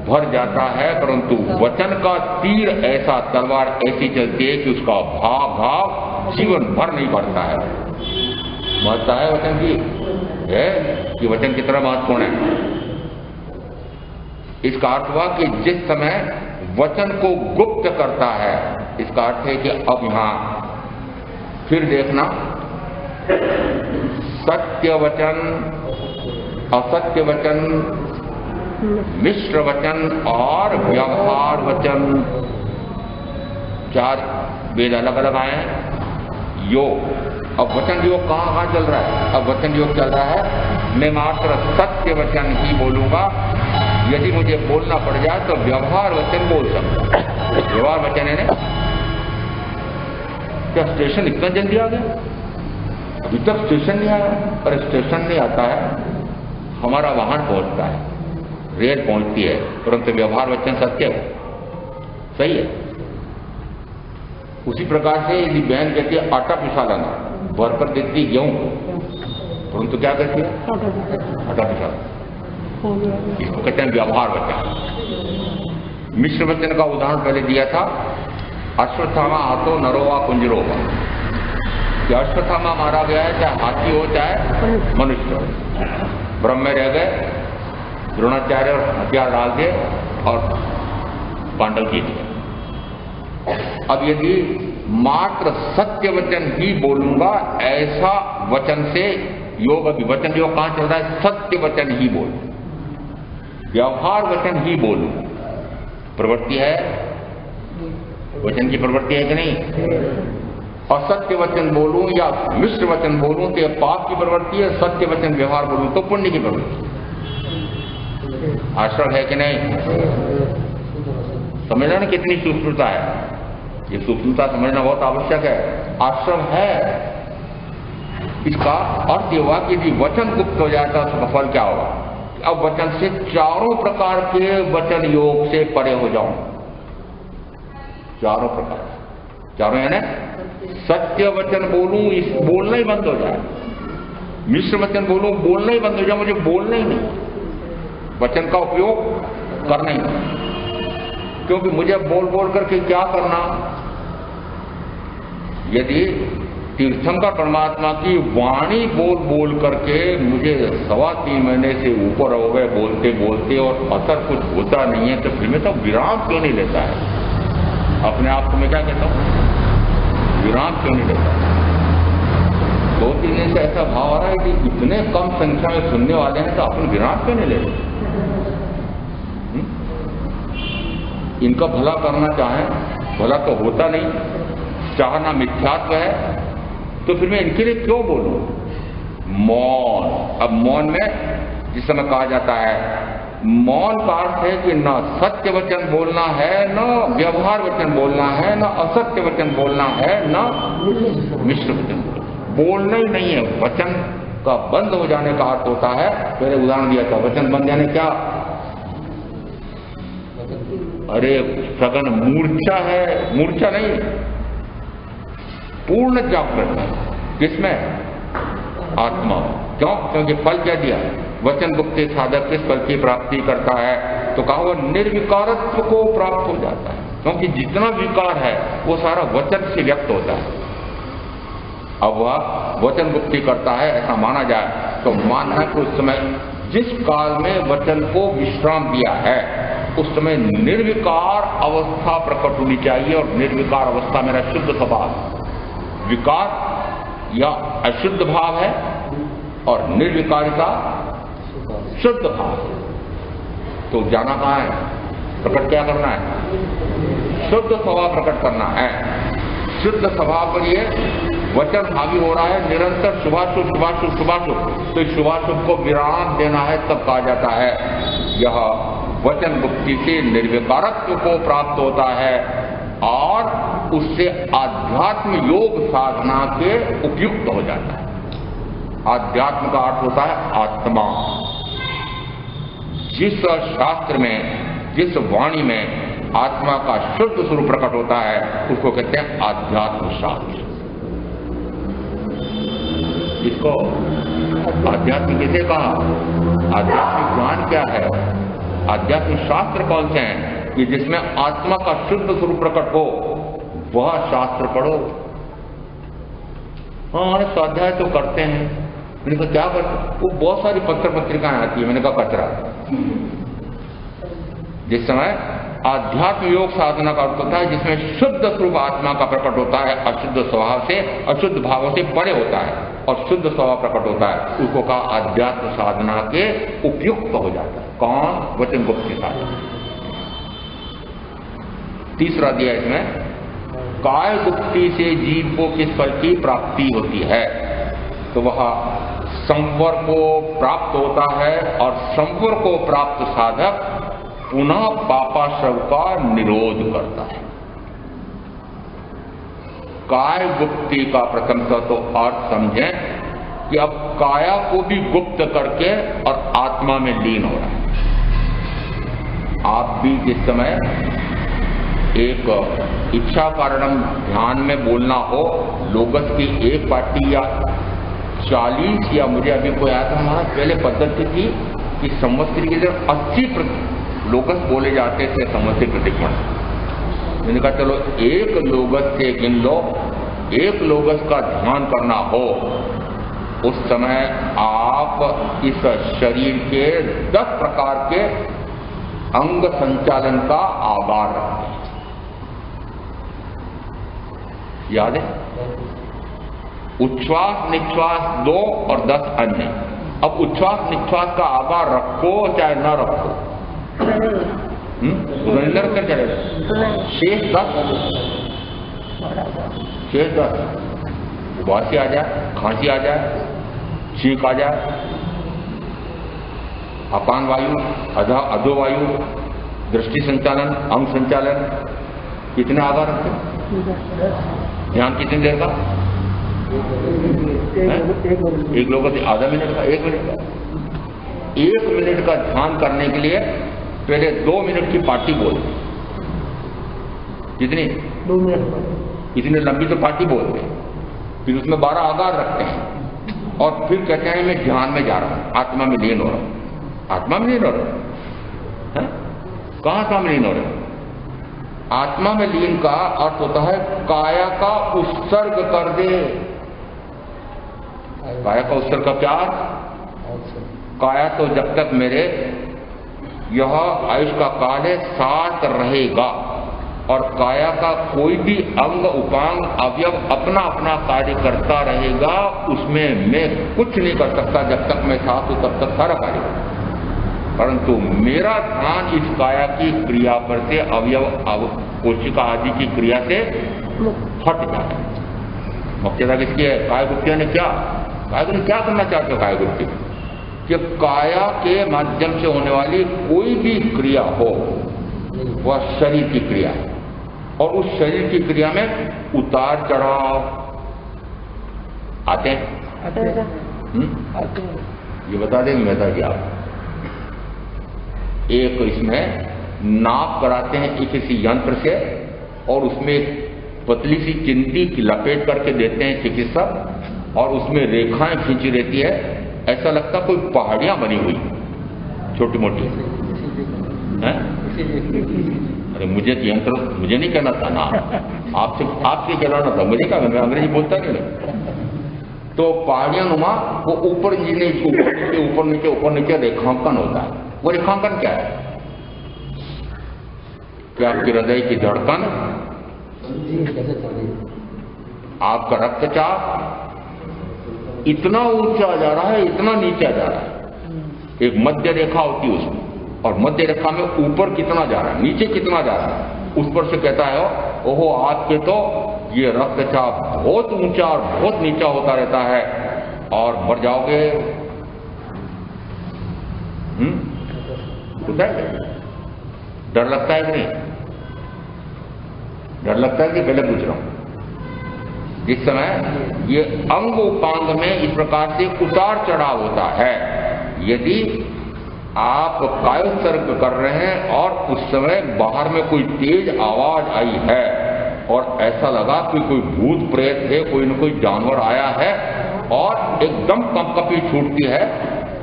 भर जाता है, परंतु वचन का तीर ऐसा, तलवार ऐसी चलती है कि उसका भाव जीवन भर नहीं बढ़ता है। महत्ता है वचन की, है कि वचन कितना महत्वपूर्ण है। इसका अर्थ हुआ कि जिस समय वचन को गुप्त करता है, इसका अर्थ है कि अब यहां फिर देखना, सत्य वचन, असत्य वचन, मिश्र वचन और व्यवहार वचन, चार वेद अलग अलग आए हैं। योग, अब वचन योग कहाँ चल रहा है? अब वचन योग चल रहा है मैं मात्र सत्य वचन ही बोलूंगा, यदि मुझे बोलना पड़ जाए तो व्यवहार वचन बोल सकता। व्यवहार वचन है ना? क्या स्टेशन इतना जल्दी आ गया? अभी तक स्टेशन नहीं आया, पर स्टेशन नहीं आता है, हमारा वाहन पहुंचता है, रेल पहुंचती है, परंतु व्यवहार वचन सत्य है, सही है। उसी प्रकार से यदि बहन कहती है आटा पिसा लाना, वर्कर देती गेहूं, परंतु क्या कहती है? हटा पिछा। इसको कहते हैं व्यवहार वचन। मिश्र वचन का उदाहरण पहले दिया था, अश्वत्थामा हाथो नरोवा कुंजरो। अश्वत्थामा मारा गया है, चाहे हाथी हो चाहे मनुष्य हो। ब्रह्म में रह गए, द्रोणाचार्य और हथियार डाल दिए और पांडव जीत गए। अब यदि मात्र सत्य वचन ही बोलूंगा, ऐसा वचन से योग वचन योग कहां चल रहा है? सत्य वचन ही बोल, व्यवहार वचन ही बोलूं, प्रवृत्ति है, वचन की प्रवृत्ति है कि नहीं? असत्य वचन बोलूं या मिश्र वचन बोलूं तो यह पाप की प्रवृत्ति है, सत्य वचन व्यवहार बोलूं तो पुण्य की प्रवृत्ति। आश्रम है कि नहीं? समझना ना कितनी सूक्ष्मता है, ये सूक्ष्मता समझना बहुत आवश्यक है। आश्रम है, इसका अर्थ ये हुआ कि यदि वचन गुप्त हो जाता है तो फल क्या होगा? अब वचन से चारों प्रकार के वचन योग से परे हो जाऊं, चारों प्रकार, चारों यानी सत्य वचन बोलूं, इस बोलना ही बंद हो जाए, मिश्र वचन बोलूं बोलना ही बंद हो जाए, मुझे बोलना ही नहीं, वचन का उपयोग करना ही नहीं, क्योंकि मुझे बोल बोल करके क्या करना? यदि तीर्थंकर परमात्मा की वाणी बोल बोल करके मुझे 3.25 महीने से ऊपर हो गए बोलते बोलते और असर कुछ होता नहीं है, तो फिर मैं तो विराम क्यों नहीं लेता है? अपने आप को मैं क्या कहता हूं? विराम क्यों नहीं लेता? 2-3 दिन से ऐसा भाव आ रहा है कि इतने कम संख्या में सुनने वाले हैं तो अपन विराम क्यों नहीं लेते? इनका भला करना चाहें, भला तो होता नहीं, चाहना मिथ्यात्व है, तो फिर मैं इनके लिए क्यों बोलूं? मौन। अब मौन में जिस समय कहा जाता है, मौन का अर्थ है कि न सत्य वचन बोलना है, न व्यवहार वचन बोलना है, न असत्य वचन बोलना है, न मिश्र वचन बोलना ही नहीं है। वचन का बंद हो जाने का अर्थ होता है, पहले उदाहरण दिया था, वचन बंद यानी क्या? अरे सघन मूर्छा है, मूर्छा नहीं, पूर्ण जागृत है। किसमें? आत्मा। क्यों? क्योंकि फल क्या दिया? वचन गुप्त साधक किस फल की प्राप्ति करता है? तो कहा वो निर्विकारत्व को प्राप्त हो जाता है, क्योंकि जितना विकार है वो सारा वचन से व्यक्त होता है। अब वह वचन गुप्ति करता है ऐसा माना जाए तो मानना है कि उस समय जिस काल में वचन को विश्राम दिया है उस समय निर्विकार अवस्था प्रकट होनी चाहिए, और निर्विकार अवस्था मेरा शुद्ध स्वभाव, विकार या अशुद्ध भाव है और निर्विकारिता शुद्ध भाव। तो जाना कहाँ है? प्रकट क्या करना है? शुद्ध स्वभाव प्रकट करना है। शुद्ध स्वभाव पर ये वचन हावी हो रहा है निरंतर शुभाशुभ शुभाशुभ शुभाशुभ, तो इस शुभाशुभ को विराम देना है, तब कहा जाता है यह वचन गुप्ति से निर्विकारत्व को प्राप्त होता है और उससे आध्यात्म योग साधना के उपयुक्त हो जाता है। आध्यात्म का अर्थ होता है आत्मा। जिस शास्त्र में, जिस वाणी में आत्मा का शुद्ध स्वरूप प्रकट होता है उसको कहते हैं आध्यात्म शास्त्र। इसको आध्यात्म किसे कहा? आध्यात्मिक ज्ञान क्या है? आध्यात्मिक शास्त्र कौन से हैं कि जिसमें आत्मा का शुद्ध स्वरूप प्रकट हो, वह शास्त्र पढ़ो। हाँ, स्वाध्याय तो करते हैं। मैंने कहा क्या करते? वो बहुत सारी पत्र पत्रिकाएं आती है। मैंने कहा कचरा। जिस समय आध्यात्म योग साधना का अर्थ होता है जिसमें शुद्ध स्वरूप आत्मा का प्रकट होता है, अशुद्ध स्वभाव से, अशुद्ध भावों से परे होता है और शुद्ध स्वभाव प्रकट होता है, उसको कहा आध्यात्म साधना के उपयुक्त हो जाता है। कौन? वचन गुप्त के साधना। तीसरा दिया इसमें, काय गुप्ति से जीव को किस फल की प्राप्ति होती है? तो वह संवर को प्राप्त होता है और संवर को प्राप्त साधक पुनः पापाश्रव का निरोध करता है। काय गुप्ति का प्रथमतः तो अर्थ समझें कि अब काया को भी गुप्त करके और आत्मा में लीन हो रहा है। आप भी जिस समय एक इच्छा कारणम ध्यान में बोलना हो, लोगस की एक पार्टी या 40 या मुझे अभी कोई आया था हमारा पहले पद्धति थी कि संवत्सरी के अंदर 80 लोगस बोले जाते थे संवत्सरी प्रतिक्रमण। मैंने कहा चलो एक लोगस से गिन लो, एक लोगस का ध्यान करना हो उस समय आप इस शरीर के 10 प्रकार के अंग संचालन का आधार रखते हैं। याद है? उच्छ्वास निश्वास 2 और 10 अन्य। अब उच्छ्वास निश्वास का आधार रखो चाहे न रखो, निरंतर कर चलेगा। शेष 10 उबासी आ जाए, खांसी आ जाए, छींक आ जाए, अपान वायु, अधो वायु, दृष्टि संचालन, अंग संचालन, कितने आधार रखते? ध्यान कितनी देर का? एक लोगों से आधा मिनट का, 1 मिनट का। 1 मिनट का ध्यान करने के लिए पहले 2 मिनट की पार्टी बोलते। कितनी? 2 मिनट। इतनी लंबी तो पार्टी बोलते, फिर उसमें 12 आधार रखते हैं और फिर कहते हैं मैं ध्यान में जा रहा हूं, आत्मा में लीन हो रहा हूं। आत्मा में लीन हो रहा है? कहां आत्मा में लीन हो रहा है? आत्मा में लीन का अर्थ होता है काया का उत्सर्ग कर दे। काया का उत्सर्ग का क्या? काया तो जब तक मेरे यह आयुष का काल है साथ रहेगा और काया का कोई भी अंग उपांग अवयव अपना अपना कार्य करता रहेगा, उसमें मैं कुछ नहीं कर सकता। जब तक मैं साथ हूं तब तक सारा कार्य होगा, परंतु मेरा ध्यान इस काया की क्रिया पर से अवयव कोशिका आदि की क्रिया से हट जाता है। मुख्यतः किसकी है? कायगुप्तिया ने क्या? कायगुप्ती क्या करना चाहते हो? कायगुप्ती कि काया के माध्यम से होने वाली कोई भी क्रिया हो वह शरीर की क्रिया है और उस शरीर की क्रिया में उतार चढ़ाव आते हैं। ये बता देंगे मेहता जी आप। एक इसमें नाप कराते हैं किसी यंत्र से और उसमें एक पतली सी चिंटी की लपेट करके देते हैं चिकित्सक और उसमें रेखाएं खींची रहती है, ऐसा लगता कोई पहाड़ियां बनी हुई छोटी मोटी हैं। अरे मुझे यंत्र मुझे नहीं कहना था ना, आपसे कहना था, मुझे क्या, मैं अंग्रेजी बोलता नहीं। तो पहाड़ियां नुमा वो ऊपर नीचे रेखांकन होता है। वो रेखांकन क्या है? क्या आपके हृदय की धड़कन, आपका रक्तचाप इतना ऊंचा जा रहा है, इतना नीचे जा रहा है। एक मध्य रेखा होती है उसमें, और मध्य रेखा में ऊपर कितना जा रहा है, नीचे कितना जा रहा है, उस पर से कहता है ओहो आपके तो ये रक्तचाप बहुत ऊंचा और बहुत नीचा होता रहता है और मर जाओगे। डर लगता है कि नहीं? डर लगता है कि पहले पूछ रहा हूं। जिस समय ये अंग उपांग में इस प्रकार से उतार चढ़ाव होता है, यदि आप कायोत्सर्ग कर रहे हैं और उस समय बाहर में कोई तेज आवाज आई है और ऐसा लगा कि कोई भूत प्रेत है, कोई न कोई जानवर आया है और एकदम कंपकपी छूटती है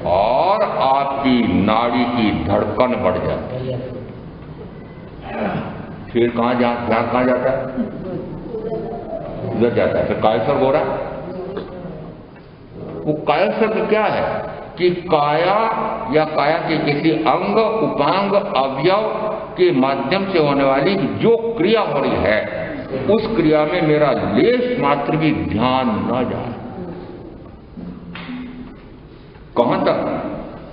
और आपकी नाड़ी की धड़कन बढ़ जाती है, फिर ध्यान कहां जाता है? उधर जाता है। फिर कायोत्सर्ग हो रहा है। वो कायोत्सर्ग क्या है कि काया या काया के किसी अंग उपांग अवयव के माध्यम से होने वाली जो क्रिया हो रही है उस क्रिया में मेरा लेश मात्र भी ध्यान न जाए। कहां तक?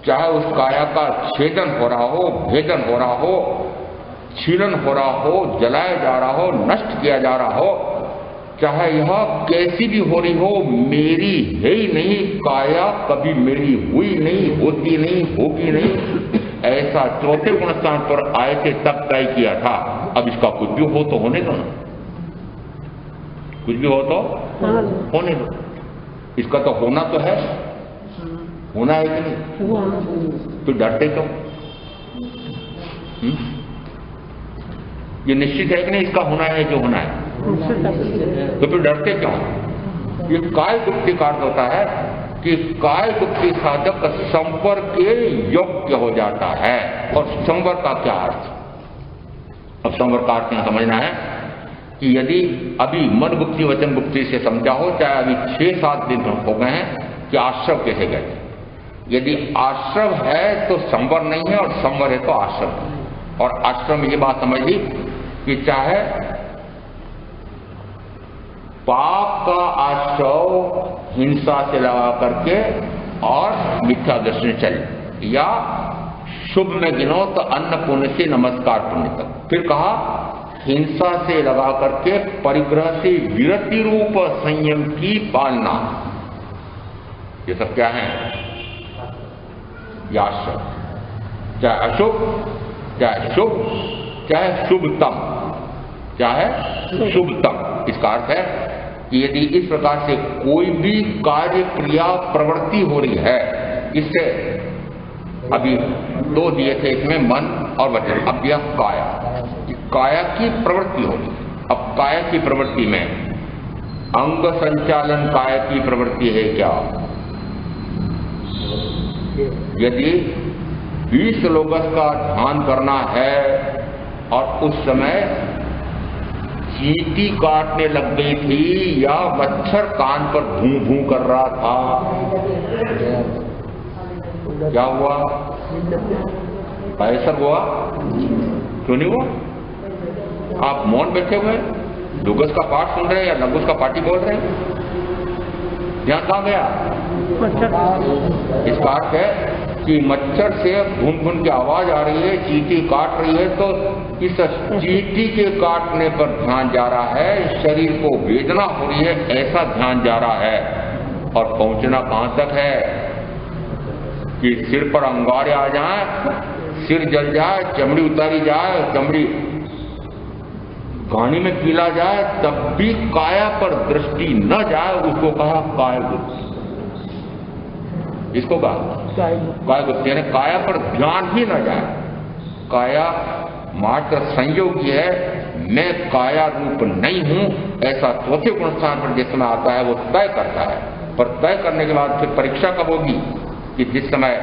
चाहे उस काया का छेदन हो रहा हो, भेदन हो रहा हो, छीलन हो रहा हो, जलाया जा रहा हो, नष्ट किया जा रहा हो, चाहे यह कैसी भी हो रही हो, मेरी है ही नहीं। काया कभी मेरी हुई नहीं, होती नहीं, होगी नहीं, ऐसा चौथे गुण स्थान पर आए थे तब तय किया था। अब इसका कुछ भी हो तो होने दो ना, कुछ भी हो तो होने दो। इसका तो होना तो है, होना है कि नहीं? तो डरते क्यों? ये निश्चित है कि नहीं इसका होना है जो होना है, तो फिर डरते क्यों? ये काय गुप्ति का अर्थ होता है कि काय गुप्ती साधक संवर्ग के योग्य हो जाता है। और संवर्ग का क्या अर्थ? अब संवर्ग का अर्थ यहां समझना है कि यदि अभी मन गुप्ती वचन गुप्ती से समझा हो, चाहे अभी 6-7 दिन हो गए हैं कि आश्रम कैसे गए। यदि आश्रम है तो संवर नहीं है, और संवर है तो आश्रम है। और आश्रम में ये बात समझ ली कि चाहे पाप का आश्रय हिंसा से लगा करके और मिथ्या दृष्टि चले, या शुभ में गिनो तो अन्न पुण्य से नमस्कार पुण्य तक। फिर कहा हिंसा से लगा करके परिग्रह से विरति रूप संयम की पालना। ये सब क्या है? आश्रम, चाहे अशुभ चाहे शुभ, चाहे शुभतम चाहे शुभतम। इसका अर्थ है कि यदि इस प्रकार से कोई भी कार्य क्रिया प्रवृत्ति हो रही है, इससे अभी 2 दिए थे इसमें, मन और वचन, अब दिया काया। काया की प्रवृत्ति हो रही। अब काया की प्रवृत्ति में अंग संचालन काया की प्रवृत्ति है क्या? यदि 20 लोगों का ध्यान करना है और उस समय चींटी काटने लग गई थी या मच्छर कान पर भूं भूं कर रहा था, क्या हुआ? ऐसा हुआ? क्यों नहीं हुआ? आप मौन बैठे हुए, दुगस का पाठ सुन रहे हैं या लघुस का पाठी बोल रहे हैं? ध्यान कहां गया? इसका अर्थ है कि मच्छर से भून भून की आवाज आ रही है, चींटी काट रही है, तो इस चींटी के काटने पर ध्यान जा रहा है, शरीर को वेदना हो रही है, ऐसा ध्यान जा रहा है। और पहुंचना कहां तक है कि सिर पर अंगारे आ जाए, सिर जल जाए, चमड़ी उतारी जाए, चमड़ी घानी में पीला जाए, तब भी काया पर दृष्टि न जाए, उसको कहा काय गुप्ती। इसको कहा काय गुप्ती, यानी काया पर ध्यान ही न जाए। काया मात्र संयोगी है, मैं काया रूप नहीं हूं, ऐसा चौथे गुण स्थान पर जिस समय आता है वो तय करता है। पर तय करने के बाद फिर परीक्षा कब होगी कि जिस समय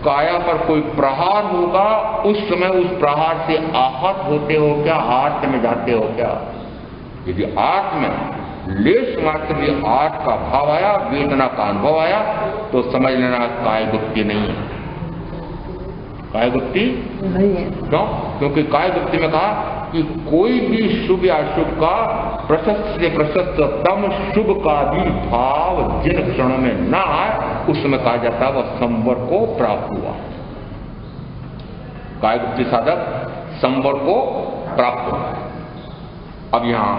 काया पर कोई प्रहार होगा, उस समय उस प्रहार से आहत होते हो क्या, आर्त में जाते हो क्या? यदि आर्त में लेश मात्र भी आर्त का भाव आया, वेदना का अनुभव आया, तो समझ लेना काय गुप्ती नहीं है। काय गुप्ती नहीं है। क्यों? क्योंकि काय गुप्ती में कहा कि कोई भी शुभ या अशुभ का प्रशस्त से प्रशस्ततम शुभ का भी भाव जिन क्षणों में न आए, उस समय कहा जाता है वह संवर को प्राप्त हुआ। काय गुप्ती साधक संवर को प्राप्त हुआ। अब यहां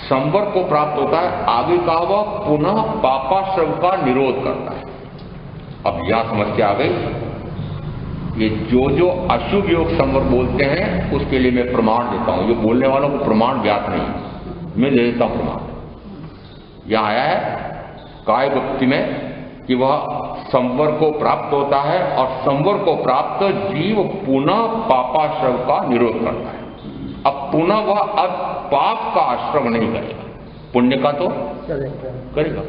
संवर को प्राप्त होता है, आगे का वह पुनः पापाश्रम का निरोध करता है। अब यह समस्या आ गई, ये जो अशुभ योग संवर बोलते हैं उसके लिए मैं प्रमाण देता हूं। ये बोलने वालों को प्रमाण ज्ञात नहीं, मैं दे देता हूं प्रमाण। यहां आया है काय गुप्ती में कि वह संवर को प्राप्त होता है, और संवर को प्राप्त जीव पुनः पापाश्रम का निरोध करता है। अब पुनः वह अब पाप का आश्रम नहीं करेगा, पुण्य का तो करेगा,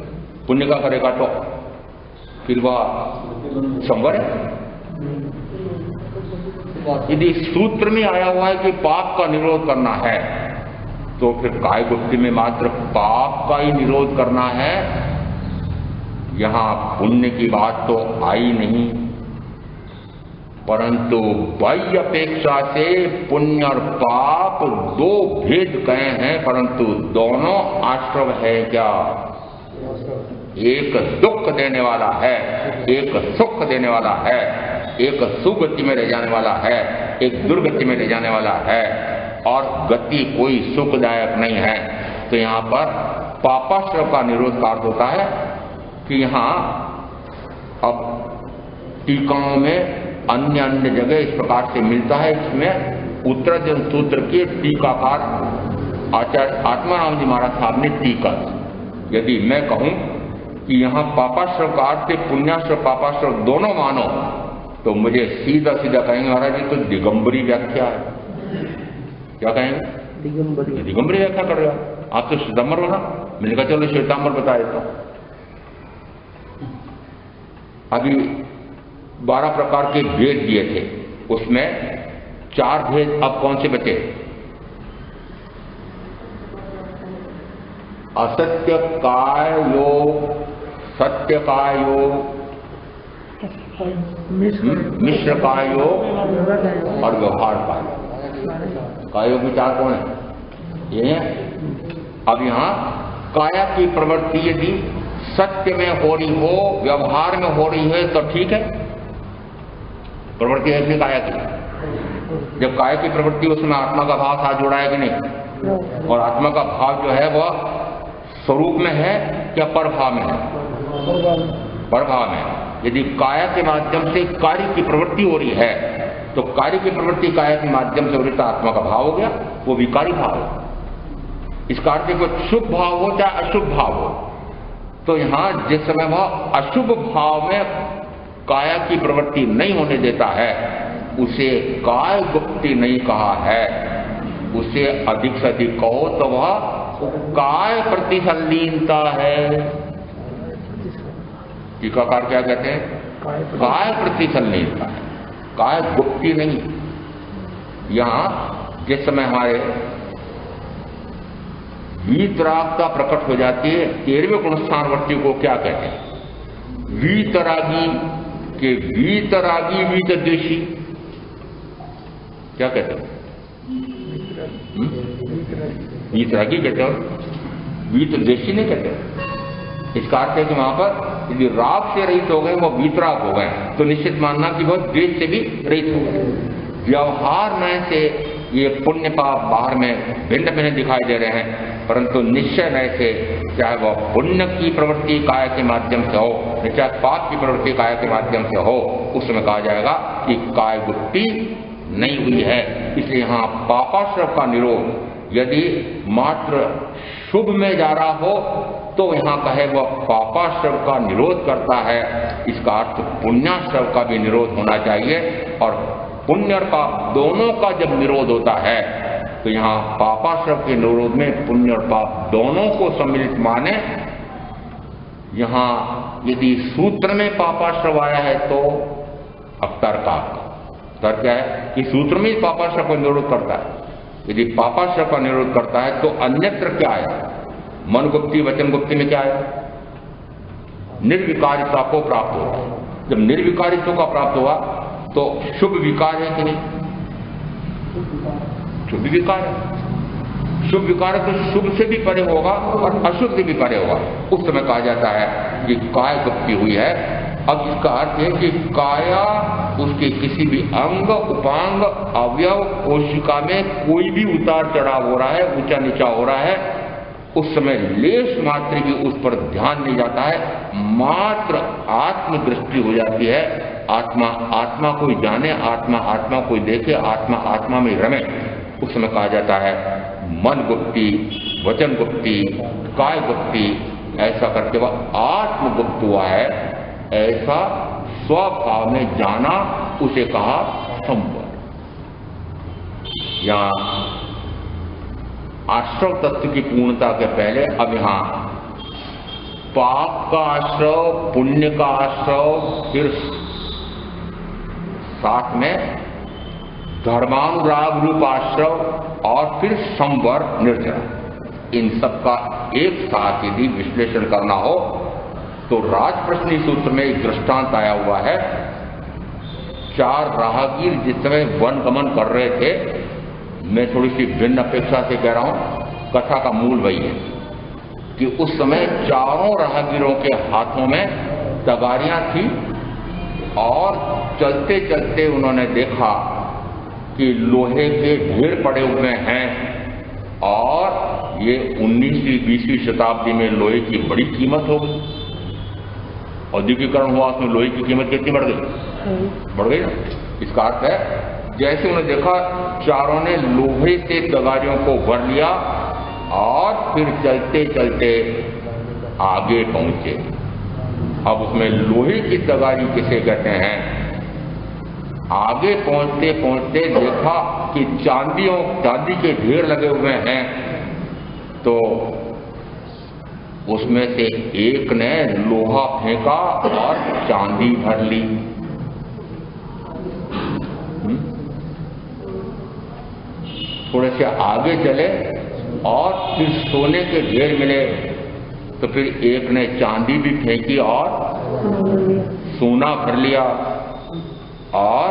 पुण्य का करेगा तो फिर वह संवर है। यदि सूत्र में आया हुआ है कि पाप का निरोध करना है, तो फिर काय गुप्ती में मात्र पाप का ही निरोध करना है, यहां पुण्य की बात तो आई नहीं। परंतु बाह्य अपेक्षा से पुण्य और पाप 2 भेद गए हैं, परंतु दोनों आश्रम है क्या? एक दुख देने वाला है, एक सुख देने वाला है, एक सुगति में ले जाने वाला है, एक दुर्गति में ले जाने वाला है, और गति कोई सुखदायक नहीं है। तो यहाँ पर पापाश्रम का निरोध कार्य होता है कि यहाँ अब टीकाओं में अन्य अन्य जगह इस प्रकार से मिलता है। इसमें उत्तरजन सूत्र के टीकाकार आचार्य आत्माराम जी महाराज साहब ने टीका। यदि मैं कहूं कि यहाँ पापाश्रम का अर्थ पुण्याश्रम पापाश्रम दोनों मानो, तो मुझे सीधा सीधा कहेंगे महाराज जी तो दिगंबरी व्याख्या है। क्या कहेंगे? दिगंबरी व्याख्या कर रहे हो आप, तो श्वेतांबर हो ना। मैंने कहा चलो श्वेतांबर बता देता हूं। अभी 12 प्रकार के भेद दिए थे, उसमें 4 भेद अब कौन से बचे? असत्य काय योग, सत्य काय योग, मिश्र काय योग और व्यवहार काय योग। काय योग विचार कौन है? ये है। अब यहाँ काया की प्रवृत्ति यदि सत्य में हो रही हो, व्यवहार में हो रही है तो ठीक है, प्रवृत्ति है काया की। जब काया की प्रवृत्ति उसमें आत्मा का भाव साथ जुड़ा है कि नहीं, और आत्मा का भाव जो है वह स्वरूप में है क्या परभाव में है? परभाव में। यदि काया के माध्यम से कार्य की प्रवृत्ति हो रही है तो कार्य की प्रवृत्ति काया के माध्यम से हो रही तो आत्मा का भाव हो गया, वो विकारी भाव है। इसका अर्थ कोई शुभ भाव हो चाहे अशुभ भाव हो, तो यहां जिस समय वह अशुभ भाव में काया की प्रवृत्ति नहीं होने देता है उसे काय गुप्ति नहीं कहा है, उसे अधिक से अधिक कहो तो वह काय प्रतिसंलीनता है। टीकाकार क्या कहते हैं? काय प्रतिसंलीनता है, काय गुप्ति नहीं। यहां जिस समय हमारे वीतरागता प्रकट हो जाती है, 13वें गुणस्थानवर्ती को क्या कहते हैं? वीतरागी के वीतरागी वीतद्वेषी क्या कहते हैं? वीतरागी कहते हो, वीतद्वेषी नहीं कहते। इसका अर्थ है कि वहां पर यदि राग से रहित हो गए, वो वीतराग हो गए, तो निश्चित मानना कि वह द्वेष से भी रहित हो गए। व्यवहार में से ये पुण्य पाप बाहर में भिन्न भिन्न दिखाई दे रहे हैं, परंतु निश्चय नय से चाहे वह पुण्य की प्रवृत्ति काय के माध्यम से हो, चाहे पाप की प्रवृत्ति काय के माध्यम से हो, उसमें कहा जाएगा कि काय गुप्ति नहीं हुई है। इसलिए यहाँ पापाश्रव का निरोध यदि मात्र शुभ में जा रहा हो तो यहाँ कहे वह पापाश्रव का निरोध करता है। इसका अर्थ पुण्याश्रव का भी निरोध होना चाहिए, और पुण्य और पाप दोनों का जब निरोध होता है तो यहाँ पापाश्रव के निरोध में पुण्य और पाप दोनों को सम्मिलित माने। यहाँ यदि सूत्र में पापाश्रव आया है तो अब तर्क क्या है कि सूत्र में ही पापाश्रव को निरोध करता है। यदि पापाश्रव का निरोध करता है तो अन्यत्र क्या आया? मन गुप्ति वचन गुप्ति में क्या आया? निर्विकारिता को प्राप्त होता है। जब निर्विकारित्व का प्राप्त हुआ तो शुभ विकार है कि नहीं? शुभ विकार है। शुभ विकार तो शुभ से भी परे होगा और अशुभ से भी परे होगा। उस समय कहा जाता है कि काय गुप्ति हुई है। अब इसका अर्थ है कि काया उसके किसी भी अंग, उपांग, अवयव, कोशिका में कोई भी उतार चढ़ाव हो रहा है, ऊंचा नीचा हो रहा है, उस समय लेश मात्र भी उस पर ध्यान नहीं जाता है, मात्र आत्मदृष्टि हो जाती है। आत्मा आत्मा कोई जाने, आत्मा आत्मा कोई देखे, आत्मा आत्मा में रमे। उस समय कहा जाता है मन गुप्ति, वचन गुप्ति, काय गुप्ति, ऐसा करके वह आत्मगुप्त हुआ है। ऐसा स्वभाव में जाना उसे कहा संवर। यहां आश्रव तत्व की पूर्णता के पहले अब यहां पाप का आश्रव, पुण्य का आश्रव, फिर साथ में धर्मानुराग रूप आश्रव और फिर संवर निर्जरा। इन सब का एक साथ यदि विश्लेषण करना हो तो राजप्रश्नी सूत्र में एक दृष्टांत आया हुआ है। 4 राहगीर जिस समय वन गमन कर रहे थे, मैं थोड़ी सी भिन्न अपेक्षा से कह रहा हूं, कथा का मूल वही है कि उस समय चारों राहगीरों के हाथों में तगारियां थी और चलते चलते उन्होंने देखा कि लोहे के ढेर पड़े हुए हैं और ये 19वीं 20वीं शताब्दी में लोहे की बड़ी कीमत हो गई। औद्योगिकरण हुआ, उसमें लोहे की कीमत कितनी बढ़ गई? बढ़ गई ना। इसका अर्थ है जैसे उन्होंने देखा, चारों ने लोहे से तगारियों को भर लिया और फिर चलते चलते आगे पहुंचे। अब उसमें लोहे की तगारी किसे कहते हैं? आगे पहुंचते पहुंचते देखा कि चांदी के ढेर लगे हुए हैं, तो उसमें से एक ने लोहा फेंका और चांदी भर ली। थोड़े से आगे चले और फिर सोने के ढेर मिले, तो फिर एक ने चांदी भी फेंकी और सोना भर लिया। और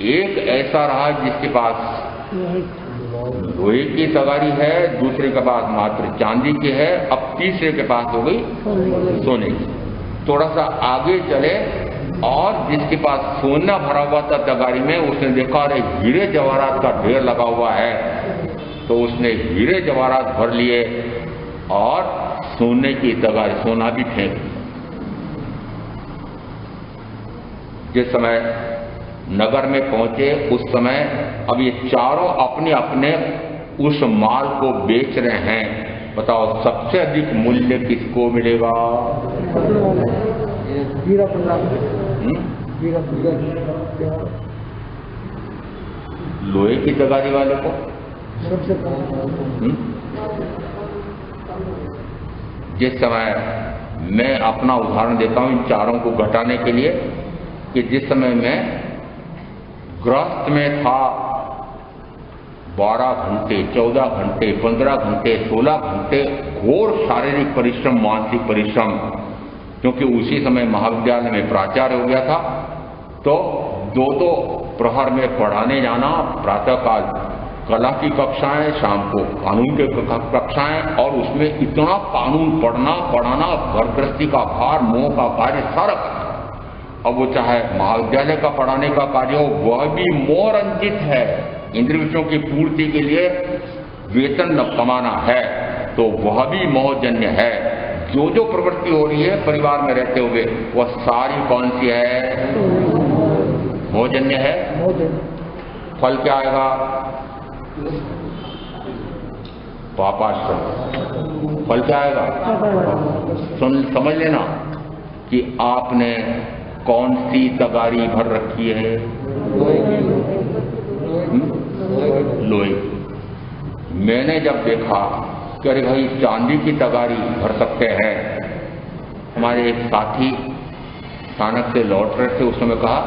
एक ऐसा रहा जिसके पास लोहे की तगारी है, दूसरे के पास मात्र चांदी की है, अब तीसरे के पास हो गई सोने की। थोड़ा सा आगे चले और जिसके पास सोना भरा हुआ था तगारी में, उसने देखा अरे हीरे जवाहरात का ढेर लगा हुआ है, तो उसने हीरे जवाहरात भर लिए और सोने की तगारी, सोना भी फेंक दिया। जिस समय नगर में पहुंचे उस समय अब ये चारों अपने अपने उस माल को बेच रहे हैं। बताओ सबसे अधिक मूल्य किसको मिलेगा? लोहे की तगारी वाले को। जिस समय मैं अपना उदाहरण देता हूं इन चारों को घटाने के लिए, कि जिस समय मैं गृहस्थ में था 12 घंटे, 14 घंटे, 15 घंटे, 16 घंटे घोर शारीरिक परिश्रम, मानसिक परिश्रम, क्योंकि उसी समय महाविद्यालय में प्राचार्य हो गया था, तो दो प्रहर में पढ़ाने जाना, प्रातःकाल कला की कक्षाएं, शाम को कानून के कक्षाएं, और उसमें इतना कानून पढ़ना पढ़ाना, घर गृहस्थी का भार, मोह का कार्य सारा। अब वो चाहे महाविद्यालय का पढ़ाने का कार्य हो, वह भी मोह रंजित है। इंद्रिय विषयों की पूर्ति के लिए वेतन कमाना है, तो वह भी मोहजन्य है। जो जो प्रवृत्ति हो रही है परिवार में रहते हुए, वह सारी कौन सी है? मोहजन्य है। फल क्या आएगा? पापाश्रम। फल क्या आएगा? समझ लेना कि आपने कौन सी तगारी भर रखी है? लोहे। मैंने जब देखा कि अरे भाई चांदी की तगारी भर सकते हैं, हमारे एक साथी अचानक से लौट रहे थे, उस समय कहा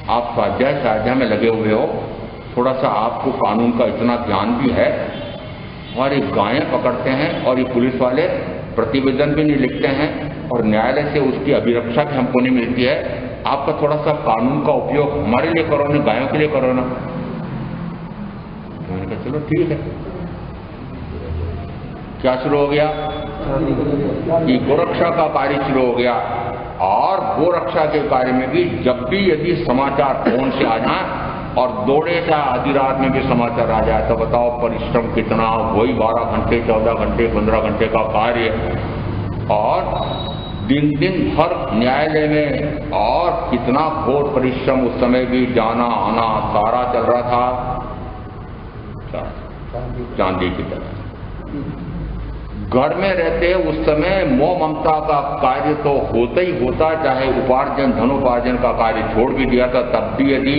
आप स्वाध्याय में लगे हुए हो, थोड़ा सा आपको कानून का इतना ज्ञान भी है, और ये गायें पकड़ते हैं और ये पुलिस वाले प्रतिवेदन भी नहीं लिखते हैं और न्यायालय से उसकी अभिरक्षा भी हमको नहीं मिलती है, आपका थोड़ा सा कानून का उपयोग हमारे लिए करो ना, गायों के लिए करो ना। मैंने कहा चलो ठीक है। क्या शुरू हो गया कि गोरक्षा का कार्य शुरू हो गया। और गोरक्षा के कार्य में भी जब भी यदि समाचार फोन से आ जाए और दौड़े जाए, आधी रात में भी समाचार आ जाए, तो बताओ परिश्रम कितना, वही 12 घंटे, 14 घंटे, 15 घंटे का कार्य, और दिन भर न्यायालय में, और कितना घोर परिश्रम, उस समय भी जाना आना सारा चल रहा था चांदी की तरह। घर में रहते उस समय मोह ममता का कार्य तो होता ही होता, चाहे उपार्जन, धनोपार्जन का कार्य छोड़ भी दिया था, तब भी यदि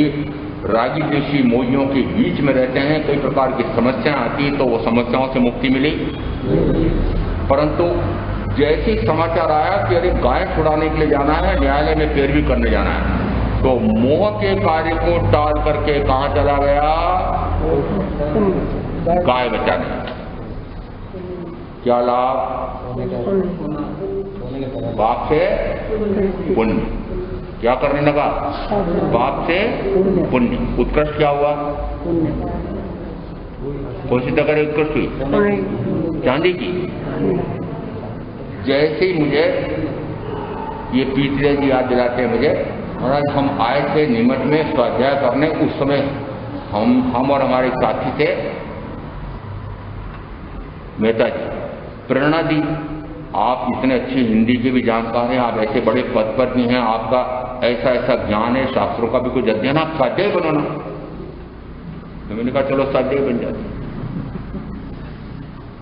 रागी द्वेषी मोहियों के बीच में रहते हैं, कई प्रकार की समस्याएं आती, तो वो समस्याओं से मुक्ति मिली। परंतु जैसे ही समाचार आया कि अरे गाय छुड़ाने के लिए जाना है, न्यायालय में पैरवी करने जाना है, तो मोह के कार्य को टाल करके कहां चला गया? गाय बचाने। क्या लाभ? बाप से पुण्य। क्या करने लगा? बाप से पुण्य। उत्कृष्ट क्या हुआ? कौन सी तगारी उत्कृष्ट हुई? चांदी की। जैसे ही मुझे ये पीतरे जी याद दिलाते हैं मुझे, महाराज हम आए थे नीमच में स्वाध्याय करने, उस समय हम और हमारे साथी थे मेहता जी, प्रेरणा दी, आप इतने अच्छी हिंदी के भी जानकार हैं, आप ऐसे बड़े पद पर भी हैं, आपका ऐसा ऐसा ज्ञान है, शास्त्रों का भी कुछ अध्ययन, आप स्वाध्याय बनाना। तो मैंने कहा चलो स्वाध्याय बन जाते।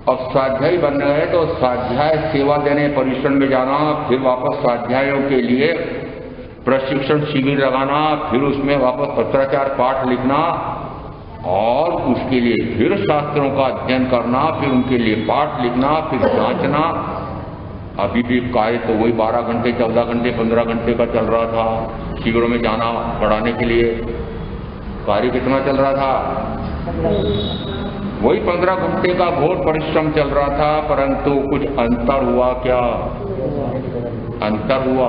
अब स्वाध्याय बन रहे हैं तो स्वाध्याय सेवा देने परिश्रम में जाना, फिर वापस स्वाध्यायों के लिए प्रशिक्षण शिविर लगाना, फिर उसमें वापस पत्राचार पाठ लिखना, और उसके लिए फिर शास्त्रों का अध्ययन करना, फिर उनके लिए पाठ लिखना, फिर जांचना, अभी भी कार्य तो वही 12 घंटे 14 घंटे 15 घंटे का चल रहा था। शिविरों में जाना पढ़ाने के लिए कार्य कितना चल रहा था? वही 15 घंटे का घोर परिश्रम चल रहा था, परंतु कुछ अंतर हुआ क्या? अंतर हुआ।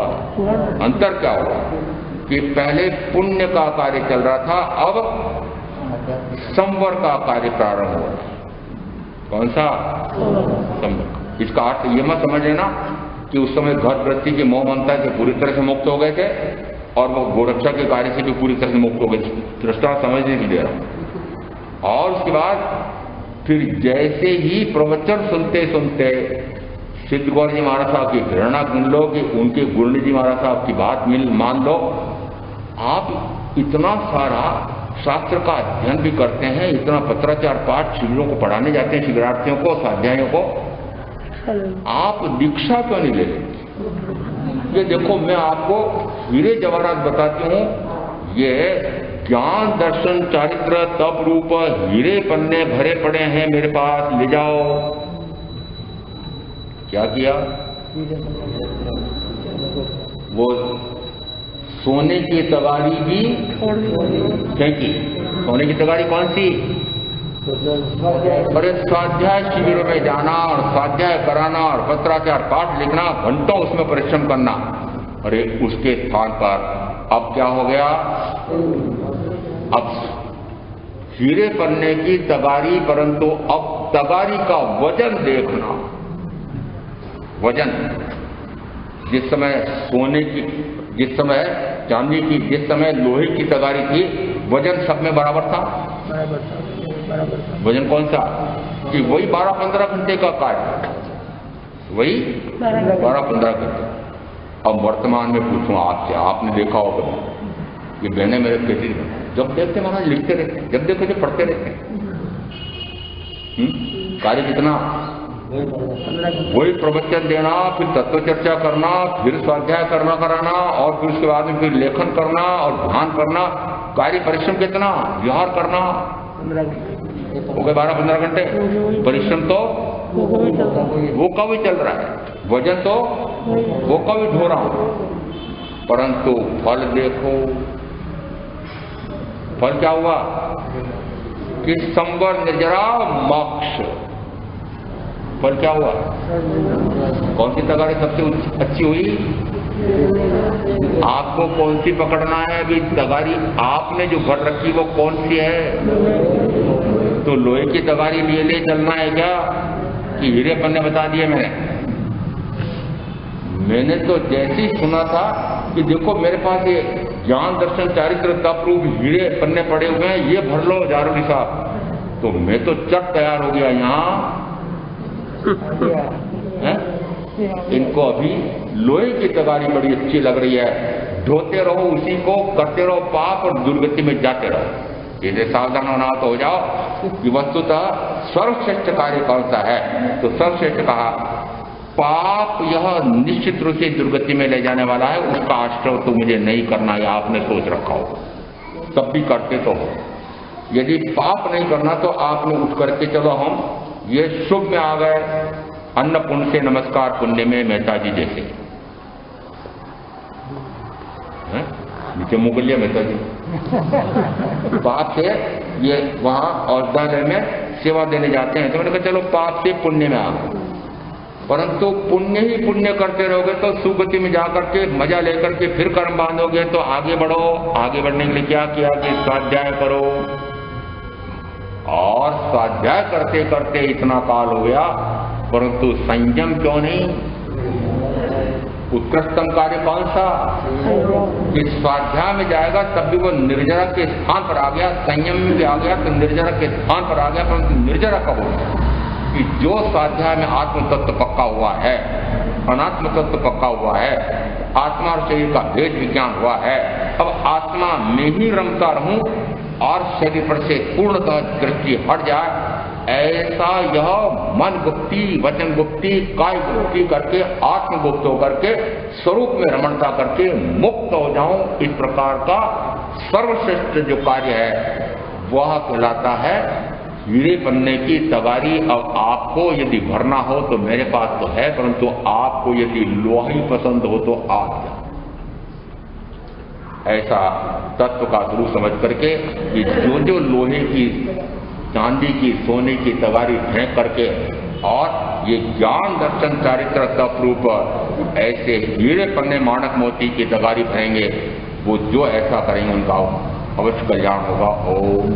अंतर क्या हुआ कि पहले पुण्य का कार्य चल रहा था, अब संवर का कार्य प्रारंभ हुआ। कौन सा? संवर। इसका अर्थ ये मत समझ लेना कि उस समय घर गृहस्थी की मोह ममता से पूरी तरह से मुक्त हो गए थे और वो गोरक्षा के कार्य से भी पूरी तरह से मुक्त हो गए। दृष्टांत समझने के लिए। और उसके बाद फिर जैसे ही प्रवचन सुनते सुनते सिद्ध गौर जी महाराज साहब की प्रेरणा सुन लो कि उनके गुरु जी महाराज साहब की बात मान लो, आप इतना सारा शास्त्र का अध्ययन भी करते हैं, इतना पत्राचार पाठ शिविरों को पढ़ाने जाते हैं, शिविरार्थियों को, स्वाध्यायों को, आप दीक्षा क्यों नहीं ले लेते? ये देखो, मैं आपको हीरे जवाहरात बताती हूँ, ये ज्ञान दर्शन चारित्र तप रूप हीरे पन्ने भरे पड़े हैं मेरे पास, ले जाओ। क्या किया? वो सोने की तगारी भी फेंकी। सोने की तगारी कौन सी? अरे स्वाध्याय शिविर में जाना और स्वाध्याय कराना और पत्राचार पाठ लिखना, घंटों उसमें परिश्रम करना। अरे उसके स्थान पर अब क्या हो गया? अब हीरे पन्ने की तगारी, परंतु अब तगारी का वजन देखना। वजन जिस समय सोने की, जिस समय चांदी की, जिस समय लोहे की तगारी थी, वजन सब में बराबर था। वजन कौन सा? कि वही 12-15 घंटे का कार्य, वही 12-15 घंटे। अब वर्तमान में पूछूं आपसे, आपने देखा होगा कि बहने मेरे कहती, जब देखते महाराज लिखते रहते, जब देखते पढ़ते रहते। कार्य कितना? वही प्रवचन देना, फिर तत्व चर्चा करना, फिर स्वाध्याय करना कराना, और फिर उसके बाद में फिर लेखन करना और ध्यान करना। कार्य परिश्रम कितना? व्यवहार करना हो गए 12-15 घंटे। परिश्रम तो वो कभी चल रहा है, वजन तो वो कभी ढो रहा हूं, परंतु फल देखो। फल क्या हुआ कि संवर निर्जरा मोक्ष। फल क्या हुआ? कौन सी तगारी सबसे अच्छी हुई? आपको कौन सी पकड़ना है? अभी तगारी आपने जो भर रखी वो कौन सी है? तो लोहे की तगारी लिए ले चलना है क्या कि हीरे पन्ने बता दिए मैंने तो जैसे ही सुना था कि देखो मेरे पास ये ज्ञान दर्शन चारित्र तप रूप हीरे पन्ने पड़े हुए हैं, ये भर लो जारोली साहब, तो मैं तो चट तैयार हो गया यहाँ। इनको अभी लोहे की तगारी बड़ी अच्छी लग रही है, ढोते रहो उसी को, करते रहो पाप और दुर्गति में जाते रहो। इसे सावधान होना तो हो जाओ कि वस्तुतः सर्वश्रेष्ठ कार्य कौन सा है? तो सर्वश्रेष्ठ कहा पाप यह निश्चित रूप से दुर्गति में ले जाने वाला है, उसका आश्रय तो मुझे नहीं करना है, आपने सोच रखा हो, तब भी करते तो हो। यदि पाप नहीं करना तो आपने उठ करके चलो हम ये शुभ में आ गए, अन्न पुण्य से नमस्कार पुण्य में, मेहता जी जैसे नीचे मुँह कर लिया मेहता जी। पाप से ये वहां औषधालय में सेवा देने जाते हैं, तो मैंने कहा चलो पाप से पुण्य में आ गए, परंतु पुण्य ही पुण्य करते रहोगे तो सुगति में जाकर के मजा लेकर के फिर कर्म बांधोगे तो आगे बढ़ो। आगे बढ़ने के लिए क्या किया कि स्वाध्याय करो, और स्वाध्याय करते करते इतना काल हो गया, परंतु संयम क्यों नहीं? उत्कृष्टतम कार्य कौन सा? कि स्वाध्याय में जाएगा तब भी वो निर्जरा के स्थान पर आ गया, संयम में भी आ गया तो निर्जरा के स्थान पर आ गया, परंतु निर्जरा कब हो कि जो स्वाध्याय में आत्म तत्व पक्का हुआ है, अनात्म तत्व पक्का हुआ है, आत्मा और शरीर का भेद विज्ञान हुआ है, अब आत्मा में ही रमता रहूं और शरीर पर से पूर्णतः दृष्टि हट जाए, ऐसा यह मन गुप्ती, वचन गुप्ती, काय गुप्ती करके आत्म गुप्त होकर के स्वरूप में रमणता करके मुक्त हो जाऊं, इस प्रकार का सर्वश्रेष्ठ जो कार्य है वह कहलाता है हीरे पन्ने की तगारी अब आपको यदि भरना हो तो मेरे पास तो है, परंतु आपको यदि लोहा ही पसंद हो तो आप जाओ। ऐसा तत्व का स्वरूप समझ करके कि जो लोहे की, चांदी की, सोने की तगारी फेंक करके और ये ज्ञान दर्शन चारित्र तत्व ऐसे हीरे पन्ने माणक मोती की तगारी भरेंगे, वो जो ऐसा करेंगे उनका अवश्य कल्याण होगा। ओम